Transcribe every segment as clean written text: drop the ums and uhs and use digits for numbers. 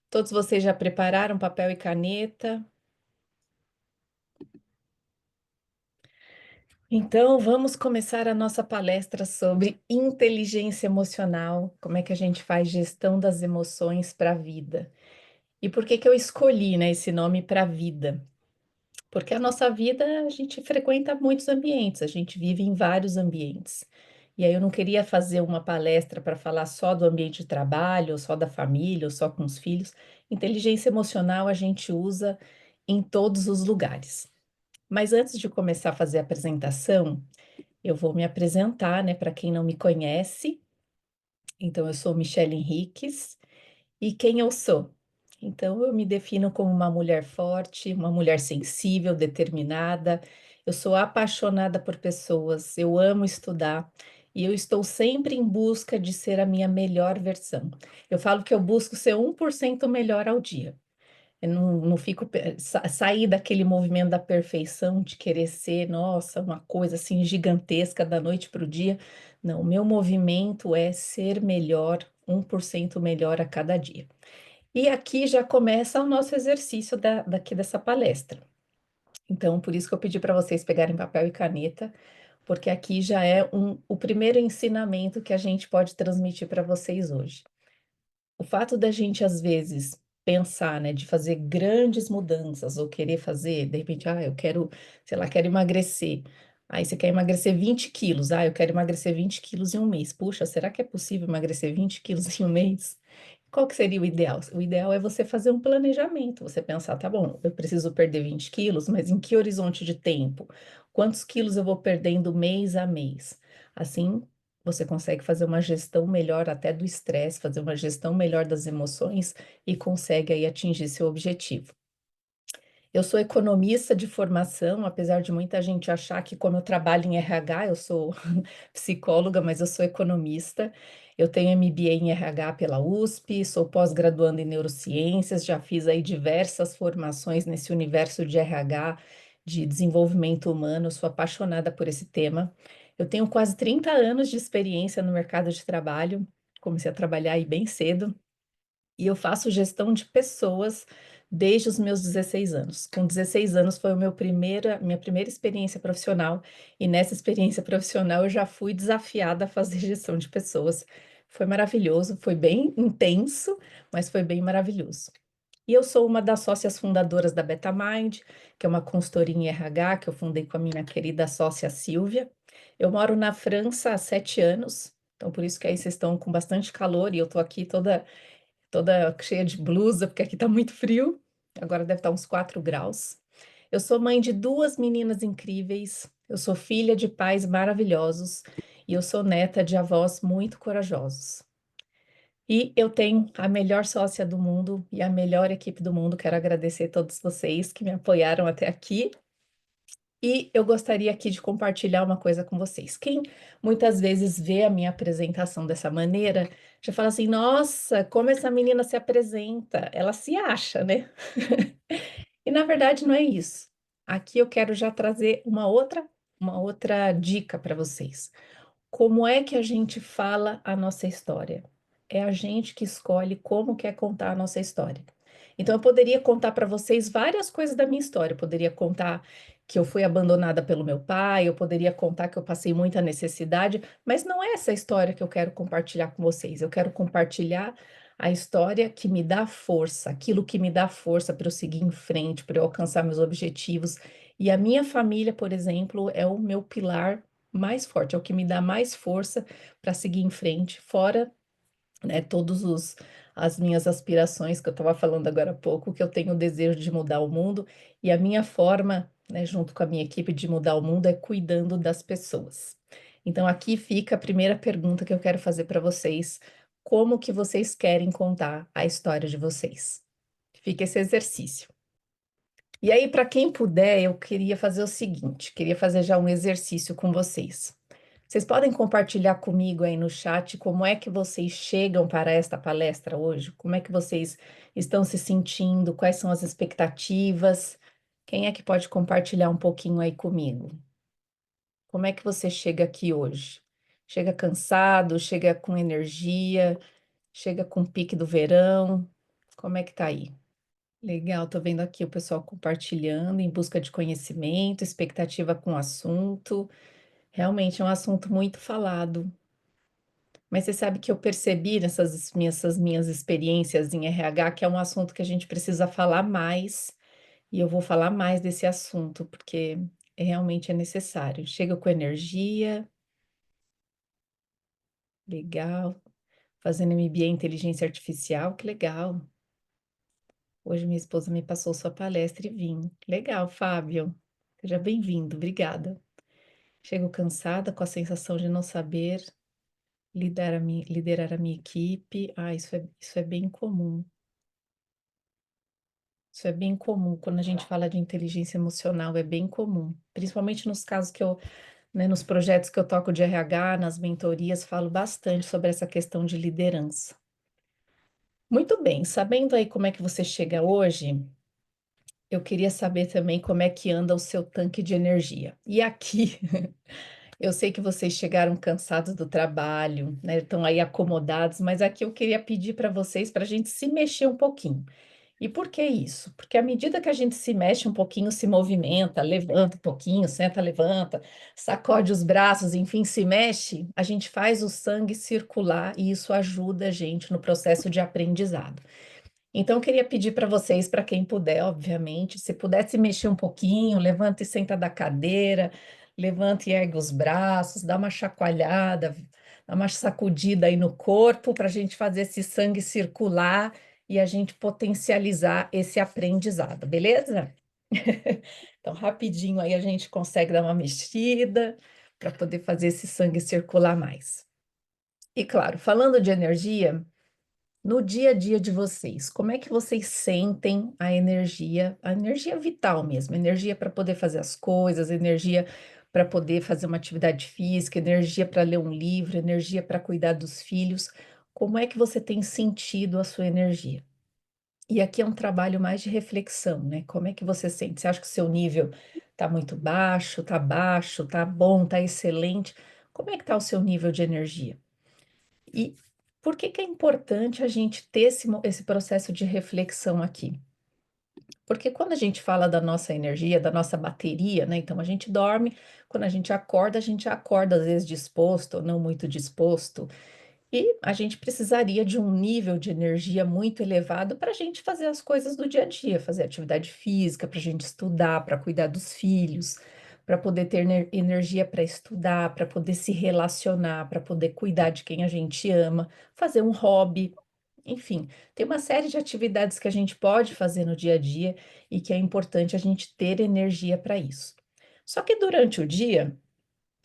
Todos vocês já prepararam papel e caneta? Então, vamos começar a nossa palestra sobre inteligência emocional, como é que a gente faz gestão das emoções para a vida. E por que que eu escolhi, né, esse nome para a vida? Porque a nossa vida, a gente frequenta muitos ambientes, a gente vive em vários ambientes. E aí eu não queria fazer uma palestra para falar só do ambiente de trabalho, ou só da família, ou só com os filhos. Inteligência emocional a gente usa em todos os lugares. Mas antes de começar a fazer a apresentação, eu vou me apresentar, né, para quem não me conhece. Então, eu sou Michele Henriques. E quem eu sou? Então, eu me defino como uma mulher forte, uma mulher sensível, determinada. Eu sou apaixonada por pessoas, eu amo estudar e eu estou sempre em busca de ser a minha melhor versão. Eu falo que eu busco ser 1% melhor ao dia. Eu não fico sair daquele movimento da perfeição de querer ser, nossa, uma coisa assim gigantesca da noite para o dia. Não, o meu movimento é ser melhor, 1% melhor a cada dia. E aqui já começa o nosso exercício daqui dessa palestra. Então, por isso que eu pedi para vocês pegarem papel e caneta, porque aqui já é o primeiro ensinamento que a gente pode transmitir para vocês hoje. O fato da gente, às vezes, pensar, né, de fazer grandes mudanças ou querer fazer, de repente, eu quero, sei lá, quero emagrecer. Aí você quer emagrecer 20 quilos. Eu quero emagrecer 20 quilos em um mês. Puxa, será que é possível emagrecer 20 quilos em um mês? Qual que seria o ideal? O ideal é você fazer um planejamento, você pensar, tá bom, eu preciso perder 20 quilos, mas em que horizonte de tempo? Quantos quilos eu vou perdendo mês a mês? Assim, você consegue fazer uma gestão melhor até do estresse, fazer uma gestão melhor das emoções e consegue aí atingir seu objetivo. Eu sou economista de formação, apesar de muita gente achar que, como eu trabalho em RH, eu sou psicóloga, mas eu sou economista. Eu tenho MBA em RH pela USP, sou pós-graduanda em neurociências, já fiz aí diversas formações nesse universo de RH, de desenvolvimento humano, sou apaixonada por esse tema. Eu tenho quase 30 anos de experiência no mercado de trabalho, comecei a trabalhar aí bem cedo. E eu faço gestão de pessoas desde os meus 16 anos. Com 16 anos foi minha primeira experiência profissional, e nessa experiência profissional eu já fui desafiada a fazer gestão de pessoas. Foi maravilhoso, foi bem intenso, mas foi bem maravilhoso. E eu sou uma das sócias fundadoras da Betamind, que é uma consultoria em RH que eu fundei com a minha querida sócia Silvia. Eu moro na França há 7 anos, então por isso que aí vocês estão com bastante calor e eu estou aqui toda cheia de blusa, porque aqui está muito frio. Agora deve estar uns 4 graus. Eu sou mãe de duas meninas incríveis. Eu sou filha de pais maravilhosos e eu sou neta de avós muito corajosos. E eu tenho a melhor sócia do mundo e a melhor equipe do mundo. Quero agradecer a todos vocês que me apoiaram até aqui. E eu gostaria aqui de compartilhar uma coisa com vocês. Quem muitas vezes vê a minha apresentação dessa maneira, já fala assim: nossa, como essa menina se apresenta, ela se acha, né? E na verdade não é isso. Aqui eu quero já trazer uma outra dica para vocês. Como é que a gente fala a nossa história? É a gente que escolhe como quer contar a nossa história. Então, eu poderia contar para vocês várias coisas da minha história. Eu poderia contar que eu fui abandonada pelo meu pai, eu poderia contar que eu passei muita necessidade, mas não é essa história que eu quero compartilhar com vocês. Eu quero compartilhar a história que me dá força, aquilo que me dá força para eu seguir em frente, para eu alcançar meus objetivos. E a minha família, por exemplo, é o meu pilar mais forte, é o que me dá mais força para seguir em frente, fora, né, todos as minhas aspirações que eu estava falando agora há pouco, que eu tenho o desejo de mudar o mundo, e a minha forma, né, junto com a minha equipe de mudar o mundo é cuidando das pessoas. Então aqui fica a primeira pergunta que eu quero fazer para vocês: como que vocês querem contar a história de vocês? Fica esse exercício. E aí, para quem puder, eu queria fazer o seguinte, queria fazer já um exercício com vocês. Vocês podem compartilhar comigo aí no chat como é que vocês chegam para esta palestra hoje? Como é que vocês estão se sentindo? Quais são as expectativas? Quem é que pode compartilhar um pouquinho aí comigo? Como é que você chega aqui hoje? Chega cansado? Chega com energia? Chega com o pique do verão. Como é que tá aí? Legal, tô vendo aqui o pessoal compartilhando em busca de conhecimento, expectativa com o assunto. Realmente é um assunto muito falado. Mas você sabe que eu percebi essas minhas experiências em RH que é um assunto que a gente precisa falar mais, e eu vou falar mais desse assunto, porque realmente é necessário. Chega com energia, legal. Fazendo MBA em inteligência artificial, que legal. Hoje minha esposa me passou sua palestra e vim. Legal, Fábio. Seja bem-vindo, obrigada. Chego cansada com a sensação de não saber liderar a minha equipe. Ah, isso é bem comum. Isso é bem comum quando a gente fala de inteligência emocional, é bem comum. Principalmente nos casos que eu, né, nos projetos que eu toco de RH, nas mentorias, falo bastante sobre essa questão de liderança. Muito bem, sabendo aí como é que você chega hoje, eu queria saber também como é que anda o seu tanque de energia. E aqui, eu sei que vocês chegaram cansados do trabalho, né? Estão aí acomodados, mas aqui eu queria pedir para vocês para a gente se mexer um pouquinho. E por que isso? Porque à medida que a gente se mexe um pouquinho, se movimenta, levanta um pouquinho, senta, levanta, sacode os braços, enfim, se mexe, a gente faz o sangue circular e isso ajuda a gente no processo de aprendizado. Então, eu queria pedir para vocês, para quem puder, obviamente, se pudesse mexer um pouquinho, levanta e senta da cadeira, levanta e ergue os braços, dá uma chacoalhada, dá uma sacudida aí no corpo para a gente fazer esse sangue circular e a gente potencializar esse aprendizado, beleza? Então, rapidinho aí a gente consegue dar uma mexida para poder fazer esse sangue circular mais. E claro, falando de energia. No dia a dia de vocês, como é que vocês sentem a energia vital mesmo, energia para poder fazer as coisas, energia para poder fazer uma atividade física, energia para ler um livro, energia para cuidar dos filhos? Como é que você tem sentido a sua energia? E aqui é um trabalho mais de reflexão, né? Como é que você sente? Você acha que o seu nível está muito baixo, está bom, está excelente? Como é que está o seu nível de energia? E por que que é importante a gente ter esse processo de reflexão aqui? Porque quando a gente fala da nossa energia, da nossa bateria, né? Então a gente dorme, quando a gente acorda às vezes disposto ou não muito disposto, e a gente precisaria de um nível de energia muito elevado para a gente fazer as coisas do dia a dia, fazer atividade física, para a gente estudar, para cuidar dos filhos, para poder ter energia para estudar, para poder se relacionar, para poder cuidar de quem a gente ama, fazer um hobby. Enfim, tem uma série de atividades que a gente pode fazer no dia a dia e que é importante a gente ter energia para isso. Só que durante o dia,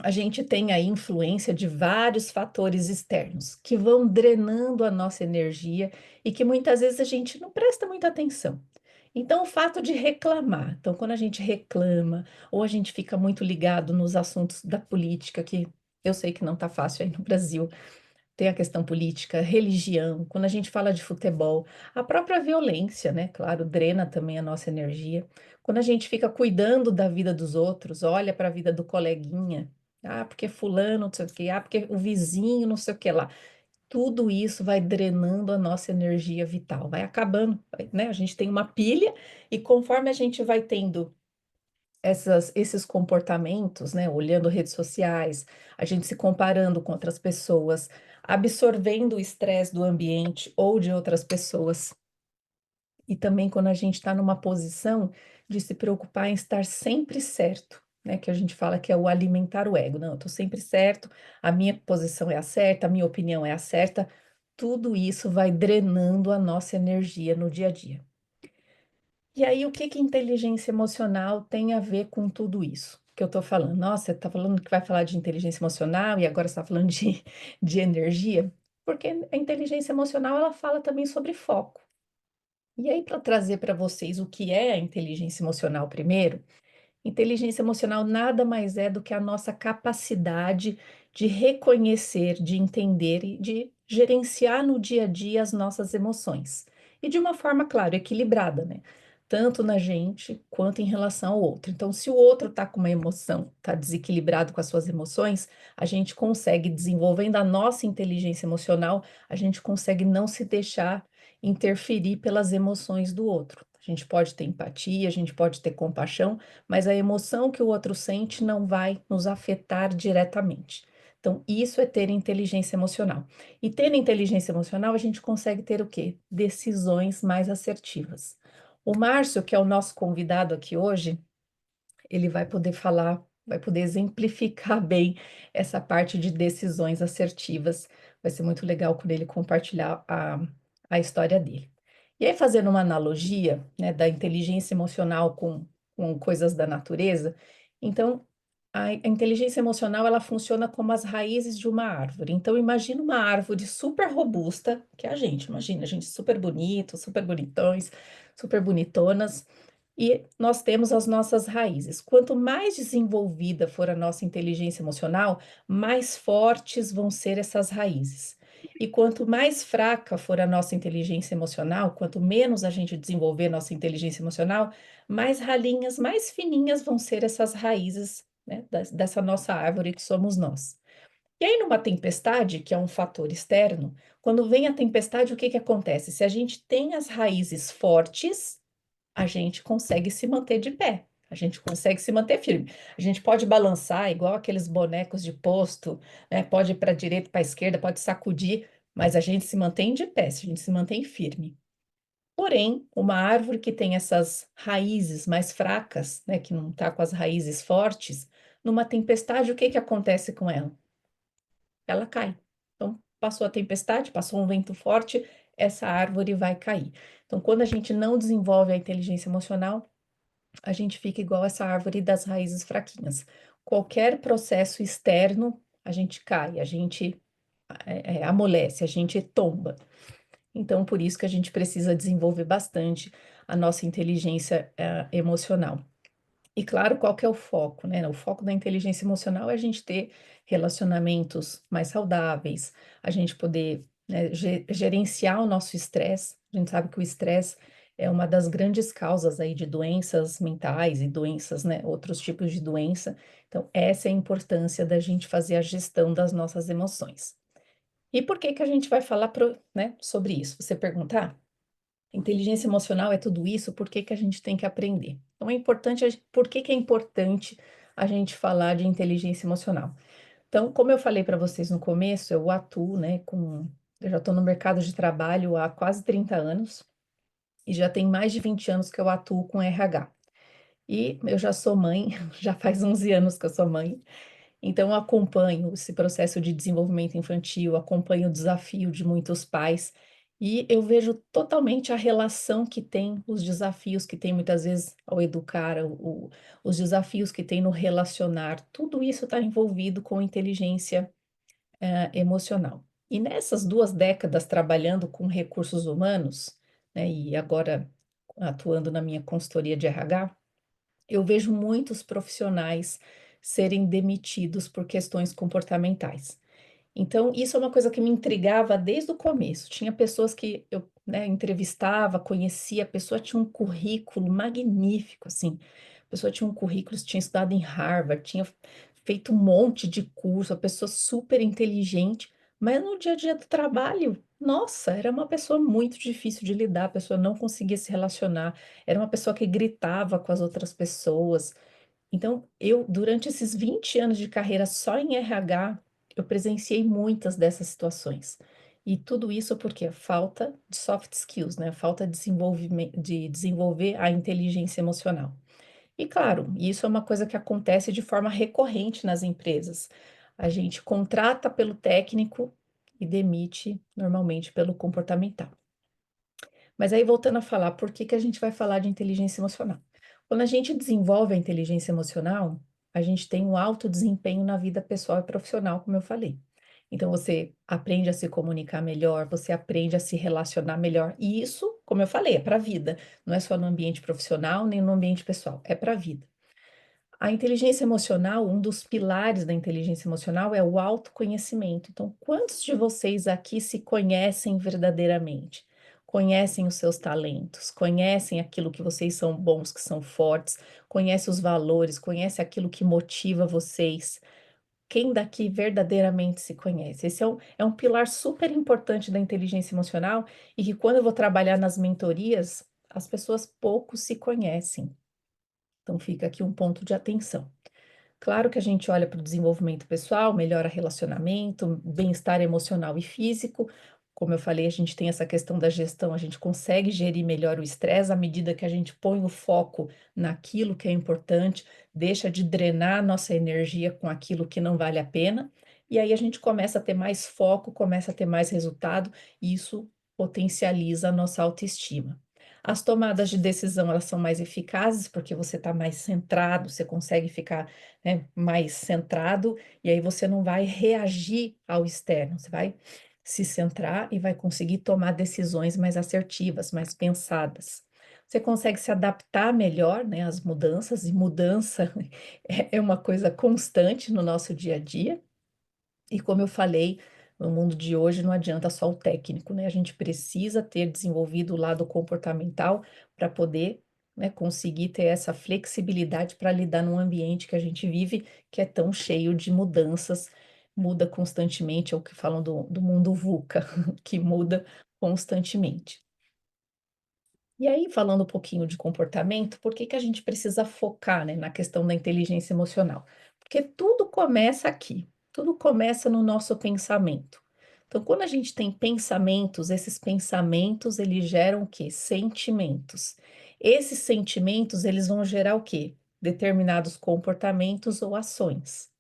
a gente tem a influência de vários fatores externos que vão drenando a nossa energia e que muitas vezes a gente não presta muita atenção. Então, o fato de reclamar, então, quando a gente reclama ou a gente fica muito ligado nos assuntos da política, que eu sei que não está fácil aí no Brasil, tem a questão política, religião, quando a gente fala de futebol, a própria violência, né? Claro, drena também a nossa energia. Quando a gente fica cuidando da vida dos outros, olha para a vida do coleguinha, ah, porque fulano, não sei o quê, ah, porque o vizinho, não sei o que lá. Tudo isso vai drenando a nossa energia vital, vai acabando, né? A gente tem uma pilha e conforme a gente vai tendo esses comportamentos, né? Olhando redes sociais, a gente se comparando com outras pessoas, absorvendo o estresse do ambiente ou de outras pessoas. E também quando a gente está numa posição de se preocupar em estar sempre certo, né? Que a gente fala que é o alimentar o ego. Não, eu estou sempre certo, a minha posição é a certa, a minha opinião é a certa. Tudo isso vai drenando a nossa energia no dia a dia. E aí, o que que inteligência emocional tem a ver com tudo isso que eu estou falando? Nossa, você está falando que vai falar de inteligência emocional e agora você está falando de energia? Porque a inteligência emocional, ela fala também sobre foco. E aí, para trazer para vocês o que é a inteligência emocional primeiro, inteligência emocional nada mais é do que a nossa capacidade de reconhecer, de entender e de gerenciar no dia a dia as nossas emoções. E de uma forma, claro, equilibrada, né? tanto na gente quanto em relação ao outro. Então, se o outro está com uma emoção, está desequilibrado com as suas emoções, a gente consegue, desenvolvendo a nossa inteligência emocional, a gente consegue não se deixar interferir pelas emoções do outro. A gente pode ter empatia, a gente pode ter compaixão, mas a emoção que o outro sente não vai nos afetar diretamente. Então, isso é ter inteligência emocional. E ter inteligência emocional, a gente consegue ter o quê? Decisões mais assertivas. O Márcio, que é o nosso convidado aqui hoje, ele vai poder falar, vai poder exemplificar bem essa parte de decisões assertivas. Vai ser muito legal quando ele compartilhar a história dele. E aí, fazendo uma analogia, né, da inteligência emocional com coisas da natureza, então, a inteligência emocional, ela funciona como as raízes de uma árvore. Então, imagina uma árvore super robusta, que é a gente, imagina, a gente super bonito, super bonitões, super bonitonas, e nós temos as nossas raízes. Quanto mais desenvolvida for a nossa inteligência emocional, mais fortes vão ser essas raízes. E quanto mais fraca for a nossa inteligência emocional, quanto menos a gente desenvolver nossa inteligência emocional, mais ralinhas, mais fininhas vão ser essas raízes, né, dessa nossa árvore que somos nós. E aí, numa tempestade, que é um fator externo, quando vem a tempestade, o que que acontece? Se a gente tem as raízes fortes, a gente consegue se manter de pé, a gente consegue se manter firme. A gente pode balançar igual aqueles bonecos de posto, né? Pode ir para a direita, para a esquerda, pode sacudir, mas a gente se mantém de pé, a gente se mantém firme. Porém, uma árvore que tem essas raízes mais fracas, né, que não está com as raízes fortes, numa tempestade, o que que acontece com ela? Ela cai. Então, passou a tempestade, passou um vento forte, essa árvore vai cair. Então, quando a gente não desenvolve a inteligência emocional, a gente fica igual essa árvore das raízes fraquinhas. Qualquer processo externo, a gente cai, a gente amolece, a gente tomba. Então, por isso que a gente precisa desenvolver bastante a nossa inteligência emocional. E claro, qual que é o foco, né? O foco da inteligência emocional é a gente ter relacionamentos mais saudáveis, a gente poder, né, gerenciar o nosso estresse. A gente sabe que o estresse é uma das grandes causas aí de doenças mentais e doenças, né, outros tipos de doença. Então, essa é a importância da gente fazer a gestão das nossas emoções. E por que que a gente vai falar né, sobre isso? Você perguntar? Inteligência emocional é tudo isso, por que que a gente tem que aprender? Então é importante, por que que é importante a gente falar de inteligência emocional? Então, como eu falei para vocês no começo, eu atuo, né, eu já estou no mercado de trabalho há quase 30 anos e já tem mais de 20 anos que eu atuo com RH. E eu já sou mãe, já faz 11 anos que eu sou mãe, então, eu acompanho esse processo de desenvolvimento infantil, acompanho o desafio de muitos pais e eu vejo totalmente a relação que tem, os desafios que tem muitas vezes ao educar, os desafios que tem no relacionar, tudo isso está envolvido com inteligência, emocional. E nessas 2 décadas trabalhando com recursos humanos, né, e agora atuando na minha consultoria de RH, eu vejo muitos profissionais serem demitidos por questões comportamentais. Então, isso é uma coisa que me intrigava desde o começo. Tinha pessoas que eu, né, entrevistava, conhecia, a pessoa tinha um currículo magnífico, assim. A pessoa tinha um currículo, tinha estudado em Harvard, tinha feito um monte de curso, a pessoa super inteligente, mas no dia a dia do trabalho, nossa, era uma pessoa muito difícil de lidar, a pessoa não conseguia se relacionar, era uma pessoa que gritava com as outras pessoas. Então, eu, durante esses 20 anos de carreira só em RH, eu presenciei muitas dessas situações. E tudo isso porque falta de soft skills, né? Falta de de desenvolver a inteligência emocional. E claro, isso é uma coisa que acontece de forma recorrente nas empresas. A gente contrata pelo técnico e demite normalmente pelo comportamental. Mas aí, voltando a falar, por que que a gente vai falar de inteligência emocional? Quando a gente desenvolve a inteligência emocional, a gente tem um alto desempenho na vida pessoal e profissional, como eu falei. Então, você aprende a se comunicar melhor, você aprende a se relacionar melhor. E isso, como eu falei, é para a vida. Não é só no ambiente profissional, nem no ambiente pessoal, é para a vida. A inteligência emocional, um dos pilares da inteligência emocional é o autoconhecimento. Então, quantos de vocês aqui se conhecem verdadeiramente? conhecem os seus talentos, conhecem aquilo que vocês são bons, que são fortes, conhece os valores, conhece aquilo que motiva vocês. Quem daqui verdadeiramente se conhece? Esse é um pilar super importante da inteligência emocional e que quando eu vou trabalhar nas mentorias, as pessoas pouco se conhecem. Então fica aqui um ponto de atenção. Claro que a gente olha para o desenvolvimento pessoal, melhora relacionamento, bem-estar emocional e físico. Como eu falei, a gente tem essa questão da gestão, a gente consegue gerir melhor o estresse à medida que a gente põe o foco naquilo que é importante, deixa de drenar a nossa energia com aquilo que não vale a pena, e aí a gente começa a ter mais foco, começa a ter mais resultado, e isso potencializa a nossa autoestima. As tomadas de decisão, elas são mais eficazes porque você está mais centrado, você consegue ficar, né, mais centrado, e aí você não vai reagir ao externo, você vai se centrar e vai conseguir tomar decisões mais assertivas, mais pensadas. Você consegue se adaptar melhor, né, às mudanças, e mudança é uma coisa constante no nosso dia a dia. E como eu falei, no mundo de hoje não adianta só o técnico, né? A gente precisa ter desenvolvido o lado comportamental para poder, né, conseguir ter essa flexibilidade para lidar num ambiente que a gente vive, que é tão cheio de mudanças, muda constantemente, é o que falam do mundo VUCA, que muda constantemente. E aí, falando um pouquinho de comportamento, por que que a gente precisa focar, né, na questão da inteligência emocional? Porque tudo começa aqui, tudo começa no nosso pensamento. Então, quando a gente tem pensamentos, esses pensamentos, eles geram o quê? Sentimentos. Esses sentimentos, eles vão gerar o quê? Determinados comportamentos ou ações.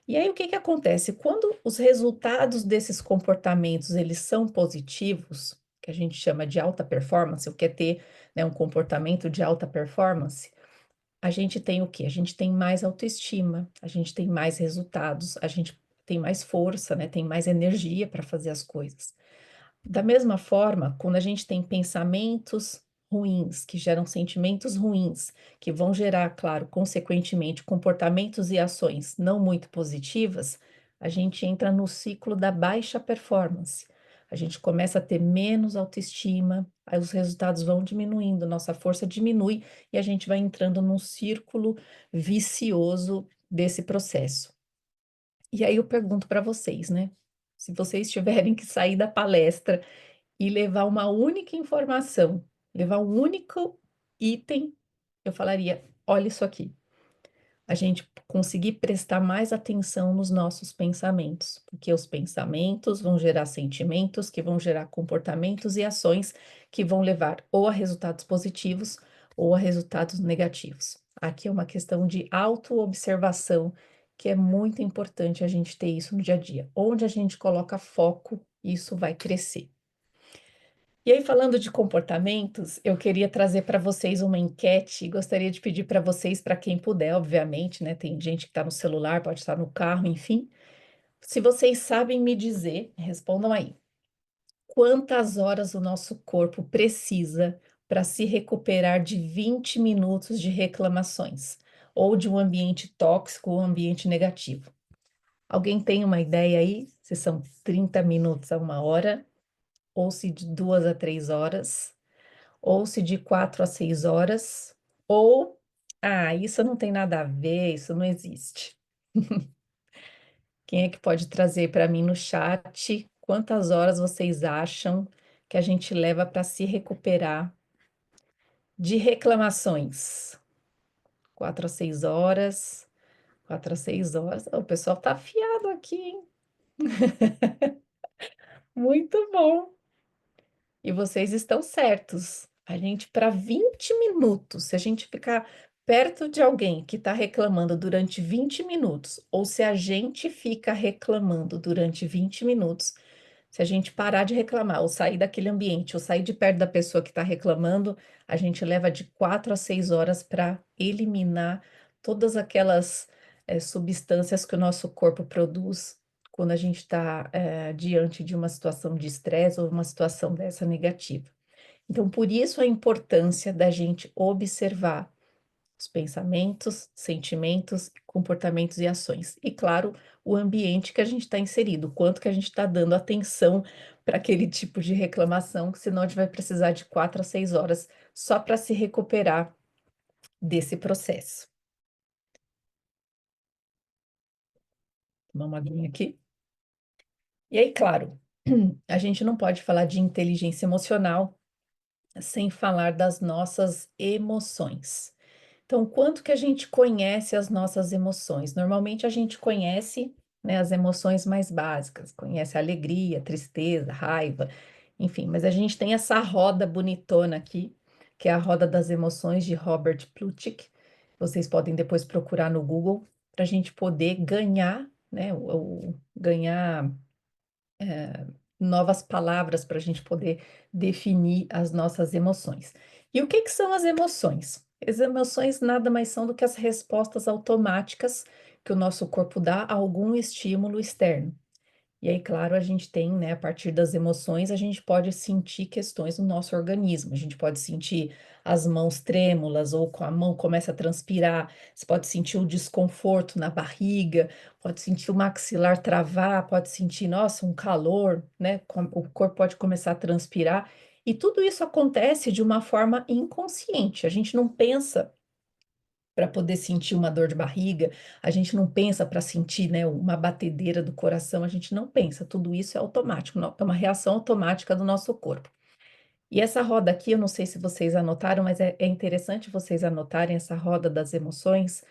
E aí o que que acontece? Quando os resultados desses comportamentos eles são positivos, que a gente chama de alta performance, ou quer ter, né, um comportamento de alta performance, a gente tem o quê? A gente tem mais autoestima, a gente tem mais resultados, a gente tem mais força, né? Tem mais energia para fazer as coisas. Da mesma forma, quando a gente tem pensamentos ruins, que geram sentimentos ruins, que vão gerar, claro, consequentemente, comportamentos e ações não muito positivas, a gente entra no ciclo da baixa performance. A gente começa a ter menos autoestima, aí os resultados vão diminuindo, nossa força diminui e a gente vai entrando num círculo vicioso desse processo. E aí eu pergunto para vocês, né? Se vocês tiverem que sair da palestra e levar uma única informação, levar um único item, eu falaria: olha isso aqui. A gente conseguir prestar mais atenção nos nossos pensamentos, porque os pensamentos vão gerar sentimentos, que vão gerar comportamentos e ações que vão levar ou a resultados positivos ou a resultados negativos. Aqui é uma questão de autoobservação, que é muito importante a gente ter isso no dia a dia. Onde a gente coloca foco, isso vai crescer. E aí, falando de comportamentos, eu queria trazer para vocês uma enquete. Gostaria de pedir para vocês, para quem puder, obviamente, né? Tem gente que está no celular, pode estar no carro, enfim. Se vocês sabem me dizer, respondam aí. Quantas horas o nosso corpo precisa para se recuperar de 20 minutos de reclamações ou de um ambiente tóxico ou ambiente negativo? Alguém tem uma ideia aí? Se são 30 minutos a 1 hora, ou se de 2 a 3 horas? Ou se de 4 a 6 horas, ou, isso não tem nada a ver, isso não existe. Quem é que pode trazer para mim no chat quantas horas vocês acham que a gente leva para se recuperar de reclamações? 4 a 6 horas, 4 a 6 horas. O pessoal tá afiado aqui, hein? Muito bom. E vocês estão certos. A gente, para 20 minutos, se a gente ficar perto de alguém que está reclamando durante 20 minutos, ou se a gente fica reclamando durante 20 minutos, se a gente parar de reclamar, ou sair daquele ambiente, ou sair de perto da pessoa que está reclamando, a gente leva de 4 a 6 horas para eliminar todas aquelas substâncias que o nosso corpo produz quando a gente está diante de uma situação de estresse ou uma situação dessa negativa. Então, por isso a importância da gente observar os pensamentos, sentimentos, comportamentos e ações. E, claro, o ambiente que a gente está inserido, quanto que a gente está dando atenção para aquele tipo de reclamação, senão a gente vai precisar de 4 a 6 horas só para se recuperar desse processo. Tomar uma aguinha aqui. E aí, claro, a gente não pode falar de inteligência emocional sem falar das nossas emoções. Então, quanto que a gente conhece as nossas emoções? Normalmente a gente conhece, né, as emoções mais básicas, conhece a alegria, tristeza, raiva, enfim, mas a gente tem essa roda bonitona aqui, que é a roda das emoções de Robert Plutchik. Vocês podem depois procurar no Google para a gente poder ganhar, né, ganhar novas palavras para a gente poder definir as nossas emoções. E o que que são as emoções? As emoções nada mais são do que as respostas automáticas que o nosso corpo dá a algum estímulo externo. E aí, claro, a gente tem, né, a partir das emoções, a gente pode sentir questões no nosso organismo. A gente pode sentir as mãos trêmulas ou com a mão começa a transpirar. Você pode sentir o desconforto na barriga, pode sentir o maxilar travar, pode sentir, nossa, um calor, né? O corpo pode começar a transpirar. E tudo isso acontece de uma forma inconsciente. A gente não pensa para poder sentir uma dor de barriga, a gente não pensa para sentir, né, uma batedeira do coração, a gente não pensa, tudo isso é automático, é uma reação automática do nosso corpo. E essa roda aqui, eu não sei se vocês anotaram, mas é interessante vocês anotarem essa roda das emoções,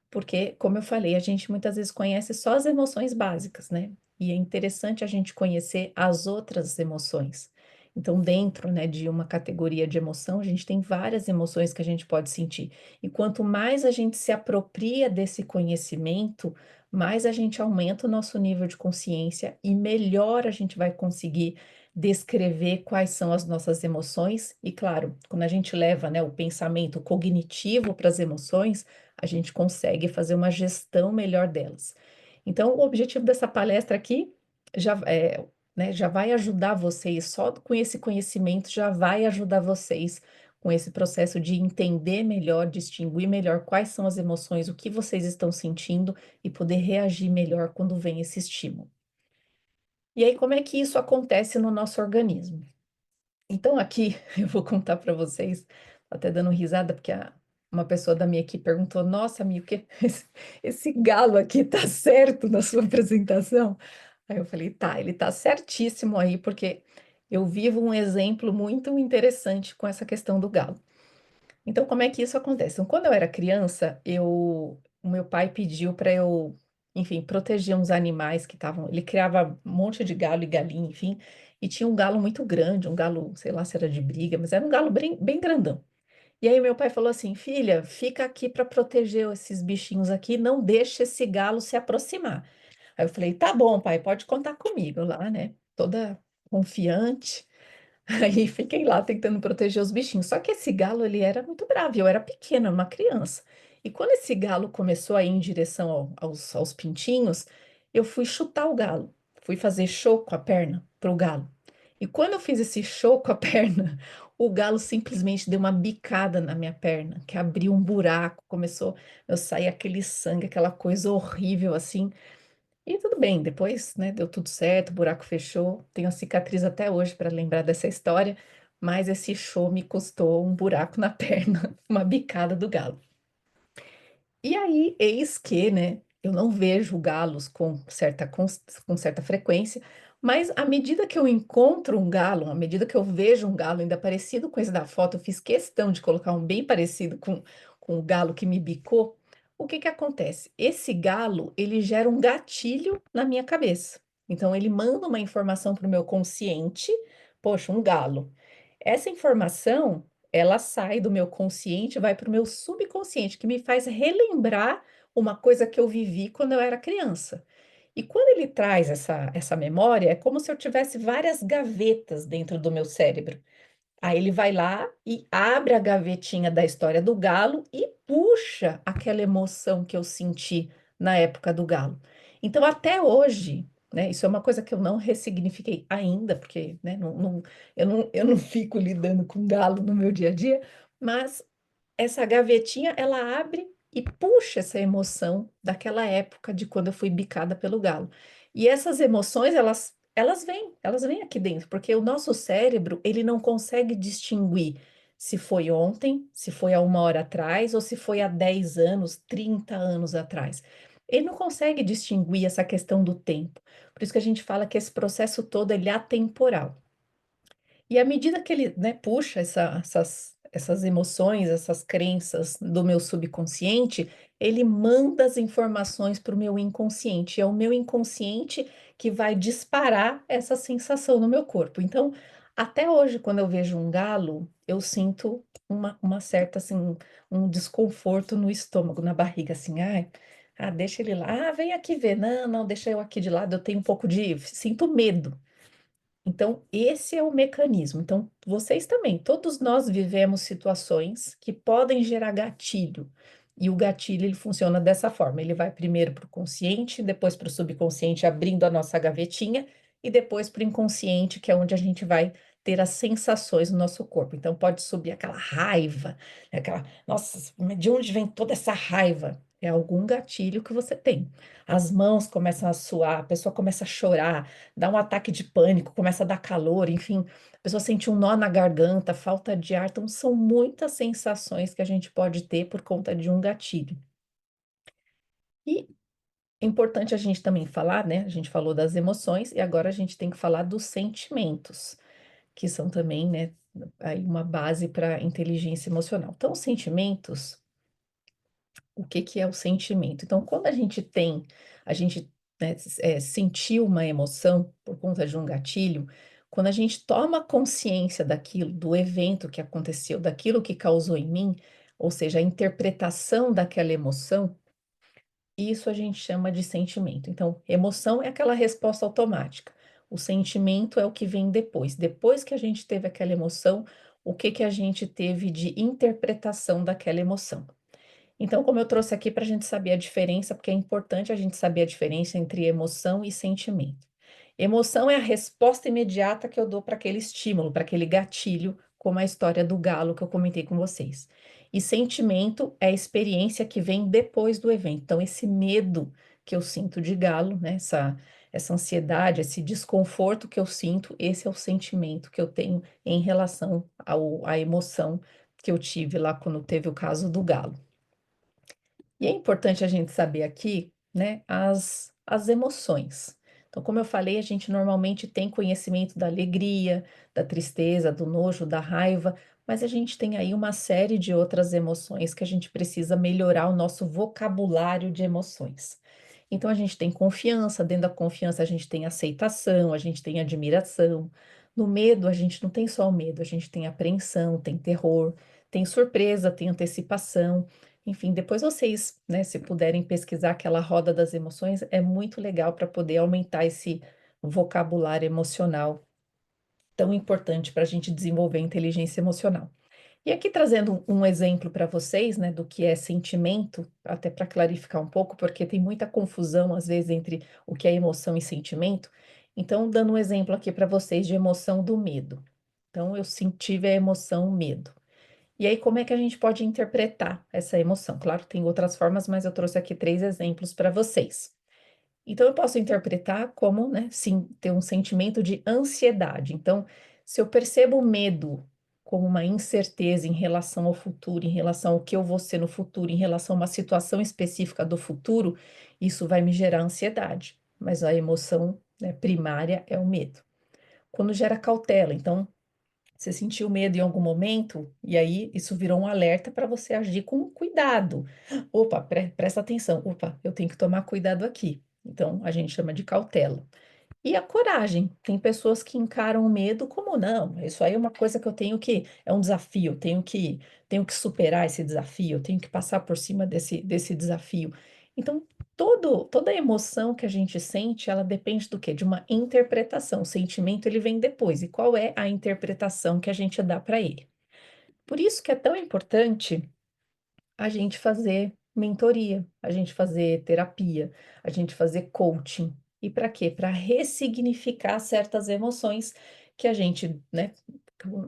porque, como eu falei, a gente muitas vezes conhece só as emoções básicas, né? E é interessante a gente conhecer as outras emoções. Então, dentro, né, de uma categoria de emoção, a gente tem várias emoções que a gente pode sentir. E quanto mais a gente se apropria desse conhecimento, mais a gente aumenta o nosso nível de consciência e melhor a gente vai conseguir descrever quais são as nossas emoções. E, claro, quando a gente leva, né, o pensamento cognitivo para as emoções, a gente consegue fazer uma gestão melhor delas. Então, o objetivo dessa palestra aqui já é, né, já vai ajudar vocês, só com esse conhecimento já vai ajudar vocês com esse processo de entender melhor, distinguir melhor quais são as emoções, o que vocês estão sentindo e poder reagir melhor quando vem esse estímulo. E aí, como é que isso acontece no nosso organismo? Então, aqui eu vou contar para vocês, tô até dando risada, porque uma pessoa da minha equipe perguntou: Nossa, amigo, esse galo aqui tá certo na sua apresentação? Aí eu falei: Tá, ele tá certíssimo aí, porque eu vivo um exemplo muito interessante com essa questão do galo. Então, como é que isso acontece? Então, quando eu era criança, o meu pai pediu para eu, enfim, proteger uns animais que estavam. Ele criava um monte de galo e galinha, enfim, e tinha um galo muito grande, um galo, sei lá se era de briga, mas era um galo bem grandão. E aí meu pai falou assim: Filha, fica aqui para proteger esses bichinhos aqui, não deixe esse galo se aproximar. Aí eu falei: Tá bom, pai, pode contar comigo lá, né? Toda confiante. Aí fiquei lá tentando proteger os bichinhos. Só que esse galo, ele era muito bravo, e eu era pequena, uma criança. E quando esse galo começou a ir em direção aos pintinhos, eu fui chutar o galo. Fui fazer show com a perna pro galo. E quando eu fiz esse show com a perna, o galo simplesmente deu uma bicada na minha perna, que abriu um buraco, começou a sair aquele sangue, aquela coisa horrível assim. E tudo bem, depois, né, deu tudo certo, o buraco fechou. Tenho a cicatriz até hoje para lembrar dessa história, mas esse show me custou um buraco na perna, uma bicada do galo. E aí, eis que, né, eu não vejo galos com certa frequência, mas à medida que eu encontro um galo, à medida que eu vejo um galo ainda parecido com esse da foto, eu fiz questão de colocar um bem parecido com o galo que me bicou. O que que acontece? Esse galo, ele gera um gatilho na minha cabeça. Então, ele manda uma informação para o meu consciente, poxa, um galo. Essa informação ela sai do meu consciente, vai para o meu subconsciente, que me faz relembrar uma coisa que eu vivi quando eu era criança. E quando ele traz essa memória, é como se eu tivesse várias gavetas dentro do meu cérebro. Aí ele vai lá e abre a gavetinha da história do galo e puxa aquela emoção que eu senti na época do galo. Então, até hoje, né, isso é uma coisa que eu não ressignifiquei ainda, porque, né, eu não fico lidando com galo no meu dia a dia, mas essa gavetinha, ela abre e puxa essa emoção daquela época de quando eu fui bicada pelo galo. E essas emoções, elas vêm aqui dentro, porque o nosso cérebro, ele não consegue distinguir se foi ontem, se foi há 1 hora atrás, ou se foi há 10 anos, 30 anos atrás. Ele não consegue distinguir essa questão do tempo. Por isso que a gente fala que esse processo todo ele é atemporal. E à medida que ele, né, puxa essas emoções, essas crenças do meu subconsciente, ele manda as informações para o meu inconsciente. É o meu inconsciente que vai disparar essa sensação no meu corpo. Então, até hoje, quando eu vejo um galo, eu sinto uma certa, assim, um desconforto no estômago, na barriga, assim, ai, deixa ele lá, vem aqui ver, não, não, deixa eu aqui de lado, eu tenho um pouco sinto medo. Então, esse é o mecanismo. Então, vocês também, todos nós vivemos situações que podem gerar gatilho. E o gatilho, ele funciona dessa forma: ele vai primeiro para o consciente, depois para o subconsciente, abrindo a nossa gavetinha, e depois para o inconsciente, que é onde a gente vai ter as sensações no nosso corpo. Então, pode subir aquela raiva, né, aquela, nossa, de onde vem toda essa raiva? É algum gatilho que você tem. As mãos começam a suar, a pessoa começa a chorar, dá um ataque de pânico, começa a dar calor, enfim, a pessoa sente um nó na garganta, falta de ar. Então, são muitas sensações que a gente pode ter por conta de um gatilho. E é importante a gente também falar, né? A gente falou das emoções e agora a gente tem que falar dos sentimentos, que são também, né, aí uma base para inteligência emocional. Então, os sentimentos, o que que é o sentimento? Então, quando a gente, né, sentiu uma emoção por conta de um gatilho, quando a gente toma consciência daquilo, do evento que aconteceu, daquilo que causou em mim, ou seja, a interpretação daquela emoção, isso a gente chama de sentimento. Então, emoção é aquela resposta automática. O sentimento é o que vem depois. Depois que a gente teve aquela emoção, o que que a gente teve de interpretação daquela emoção? Então, como eu trouxe aqui para a gente saber a diferença, porque é importante a gente saber a diferença entre emoção e sentimento. Emoção é a resposta imediata que eu dou para aquele estímulo, para aquele gatilho, como a história do galo que eu comentei com vocês. E sentimento é a experiência que vem depois do evento. Então, esse medo que eu sinto de galo, né, essa ansiedade, esse desconforto que eu sinto, esse é o sentimento que eu tenho em relação à emoção que eu tive lá quando teve o caso do galo. E é importante a gente saber aqui, né, as emoções. Então, como eu falei, a gente normalmente tem conhecimento da alegria, da tristeza, do nojo, da raiva, mas a gente tem aí uma série de outras emoções que a gente precisa melhorar o nosso vocabulário de emoções. Então, a gente tem confiança, dentro da confiança a gente tem aceitação, a gente tem admiração. No medo, a gente não tem só o medo, a gente tem apreensão, tem terror, tem surpresa, tem antecipação. Enfim, depois vocês, né, se puderem pesquisar aquela roda das emoções, é muito legal para poder aumentar esse vocabulário emocional tão importante para a gente desenvolver a inteligência emocional. E aqui trazendo um exemplo para vocês, né, do que é sentimento, até para clarificar um pouco, porque tem muita confusão às vezes entre o que é emoção e sentimento. Então, dando um exemplo aqui para vocês de emoção do medo. Então, eu senti a emoção medo. E aí, como é que a gente pode interpretar essa emoção? Claro, tem outras formas, mas eu trouxe aqui 3 exemplos para vocês. Então, eu posso interpretar como, né, sim, ter um sentimento de ansiedade. Então, se eu percebo o medo como uma incerteza em relação ao futuro, em relação ao que eu vou ser no futuro, em relação a uma situação específica do futuro, isso vai me gerar ansiedade. Mas a emoção, né, primária é o medo. Quando gera cautela, então você sentiu medo em algum momento, e aí isso virou um alerta para você agir com cuidado. Opa, presta atenção. Opa, eu tenho que tomar cuidado aqui. Então, a gente chama de cautela. E a coragem. Tem pessoas que encaram o medo como não. Isso aí é uma coisa que eu tenho que, é um desafio, tenho que superar esse desafio, eu tenho que passar por cima desse desafio. Então, toda emoção que a gente sente, ela depende do quê? De uma interpretação. O sentimento, ele vem depois. E qual é a interpretação que a gente dá para ele? Por isso que é tão importante a gente fazer mentoria, a gente fazer terapia, a gente fazer coaching. E para quê? Para ressignificar certas emoções que a gente, né,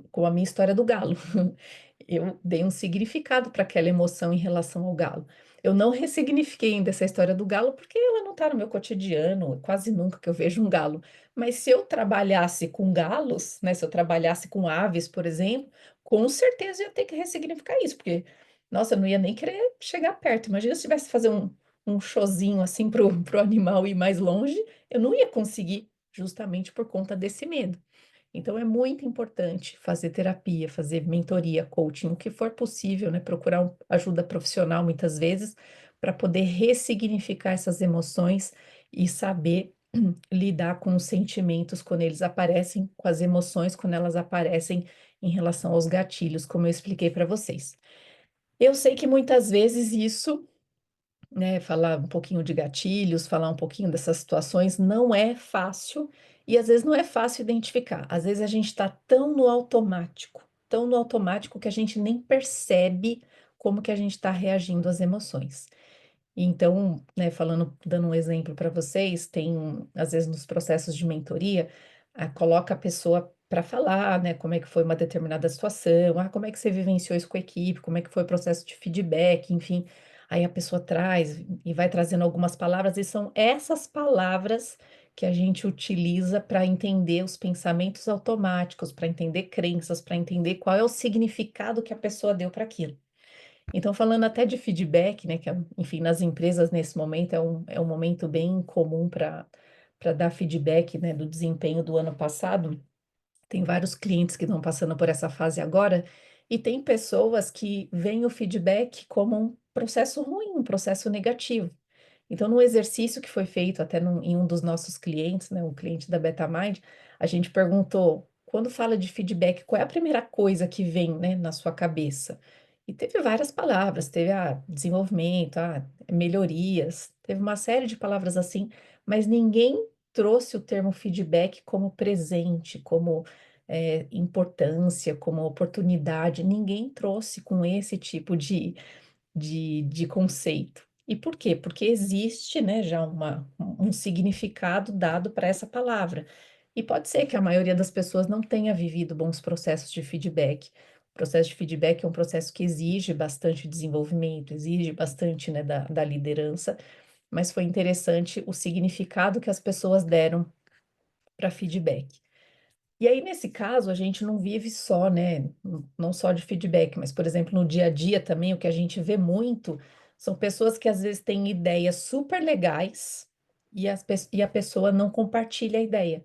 com a minha história do galo. eu dei um significado para aquela emoção em relação ao galo. Eu não ressignifiquei ainda essa história do galo, porque ela não está no meu cotidiano, quase nunca que eu vejo um galo. Mas se eu trabalhasse com galos, né, se eu trabalhasse com aves, por exemplo, com certeza eu ia ter que ressignificar isso, porque, nossa, eu não ia nem querer chegar perto. Imagina se tivesse que fazer um showzinho assim pro animal ir mais longe, eu não ia conseguir, justamente por conta desse medo. Então, é muito importante fazer terapia, fazer mentoria, coaching, o que for possível, né? Procurar ajuda profissional muitas vezes para poder ressignificar essas emoções e saber lidar com os sentimentos quando eles aparecem, com as emoções quando elas aparecem em relação aos gatilhos, como eu expliquei para vocês. Eu sei que muitas vezes isso, né, falar um pouquinho de gatilhos, falar um pouquinho dessas situações, não é fácil e às vezes não é fácil identificar. Às vezes a gente está tão no automático que a gente nem percebe como que a gente está reagindo às emoções. Então, né, falando, dando um exemplo para vocês, tem, às vezes, nos processos de mentoria, coloca a pessoa para falar, né, como é que foi uma determinada situação, como é que você vivenciou isso com a equipe, como é que foi o processo de feedback, enfim. Aí a pessoa traz e vai trazendo algumas palavras, e são essas palavras que a gente utiliza para entender os pensamentos automáticos, para entender crenças, para entender qual é o significado que a pessoa deu para aquilo. Então, falando até de feedback, né, que, enfim, nas empresas nesse momento é um momento bem comum para dar feedback, né, do desempenho do ano passado. Tem vários clientes que estão passando por essa fase agora, e tem pessoas que veem o feedback como um processo ruim, um processo negativo. Então, no exercício que foi feito até em um dos nossos clientes, né, um cliente da Betamind, a gente perguntou, quando fala de feedback, qual é a primeira coisa que vem, né, na sua cabeça? E teve várias palavras, teve desenvolvimento, melhorias, teve uma série de palavras assim, mas ninguém trouxe o termo feedback como presente, como importância, como oportunidade, ninguém trouxe com esse tipo de conceito. E por quê? Porque existe, né, já um significado dado para essa palavra. E pode ser que a maioria das pessoas não tenha vivido bons processos de feedback. O processo de feedback é um processo que exige bastante desenvolvimento, exige bastante, né, da liderança, mas foi interessante o significado que as pessoas deram para feedback. E aí, nesse caso, a gente não vive só, né, não só de feedback, mas, por exemplo, no dia a dia também, o que a gente vê muito são pessoas que às vezes têm ideias super legais e a pessoa não compartilha a ideia.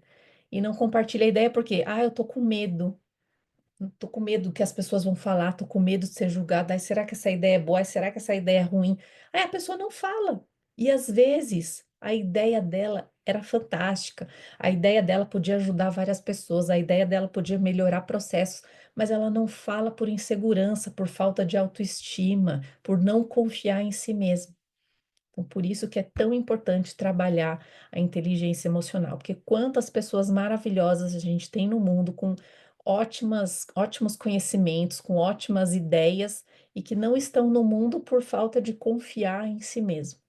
E não compartilha a ideia porque, eu tô com medo. Tô com medo do que as pessoas vão falar, tô com medo de ser julgada. Ai, será que essa ideia é boa? Ai, será que essa ideia é ruim? Aí a pessoa não fala. E às vezes a ideia dela era fantástica, a ideia dela podia ajudar várias pessoas, a ideia dela podia melhorar processos, mas ela não fala por insegurança, por falta de autoestima, por não confiar em si mesma. Então, por isso que é tão importante trabalhar a inteligência emocional, porque quantas pessoas maravilhosas a gente tem no mundo com ótimos conhecimentos, com ótimas ideias e que não estão no mundo por falta de confiar em si mesmo.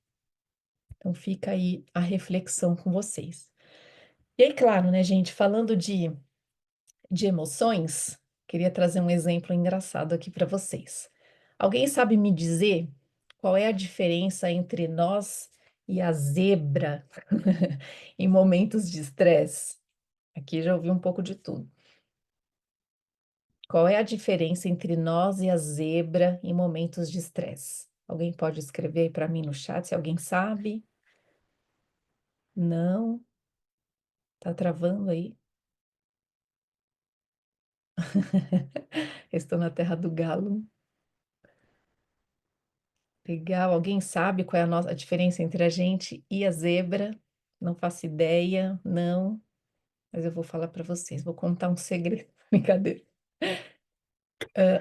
Então, fica aí a reflexão com vocês. E aí, claro, né, gente, falando de emoções, queria trazer um exemplo engraçado aqui para vocês. Alguém sabe me dizer qual é a diferença entre nós e a zebra em momentos de estresse? Aqui já ouvi um pouco de tudo. Qual é a diferença entre nós e a zebra em momentos de estresse? Alguém pode escrever aí para mim no chat se alguém sabe? Não? Tá travando aí? Estou na terra do galo. Legal. Alguém sabe qual é a diferença entre a gente e a zebra? Não faço ideia, não. Mas eu vou falar para vocês. Vou contar um segredo. Brincadeira.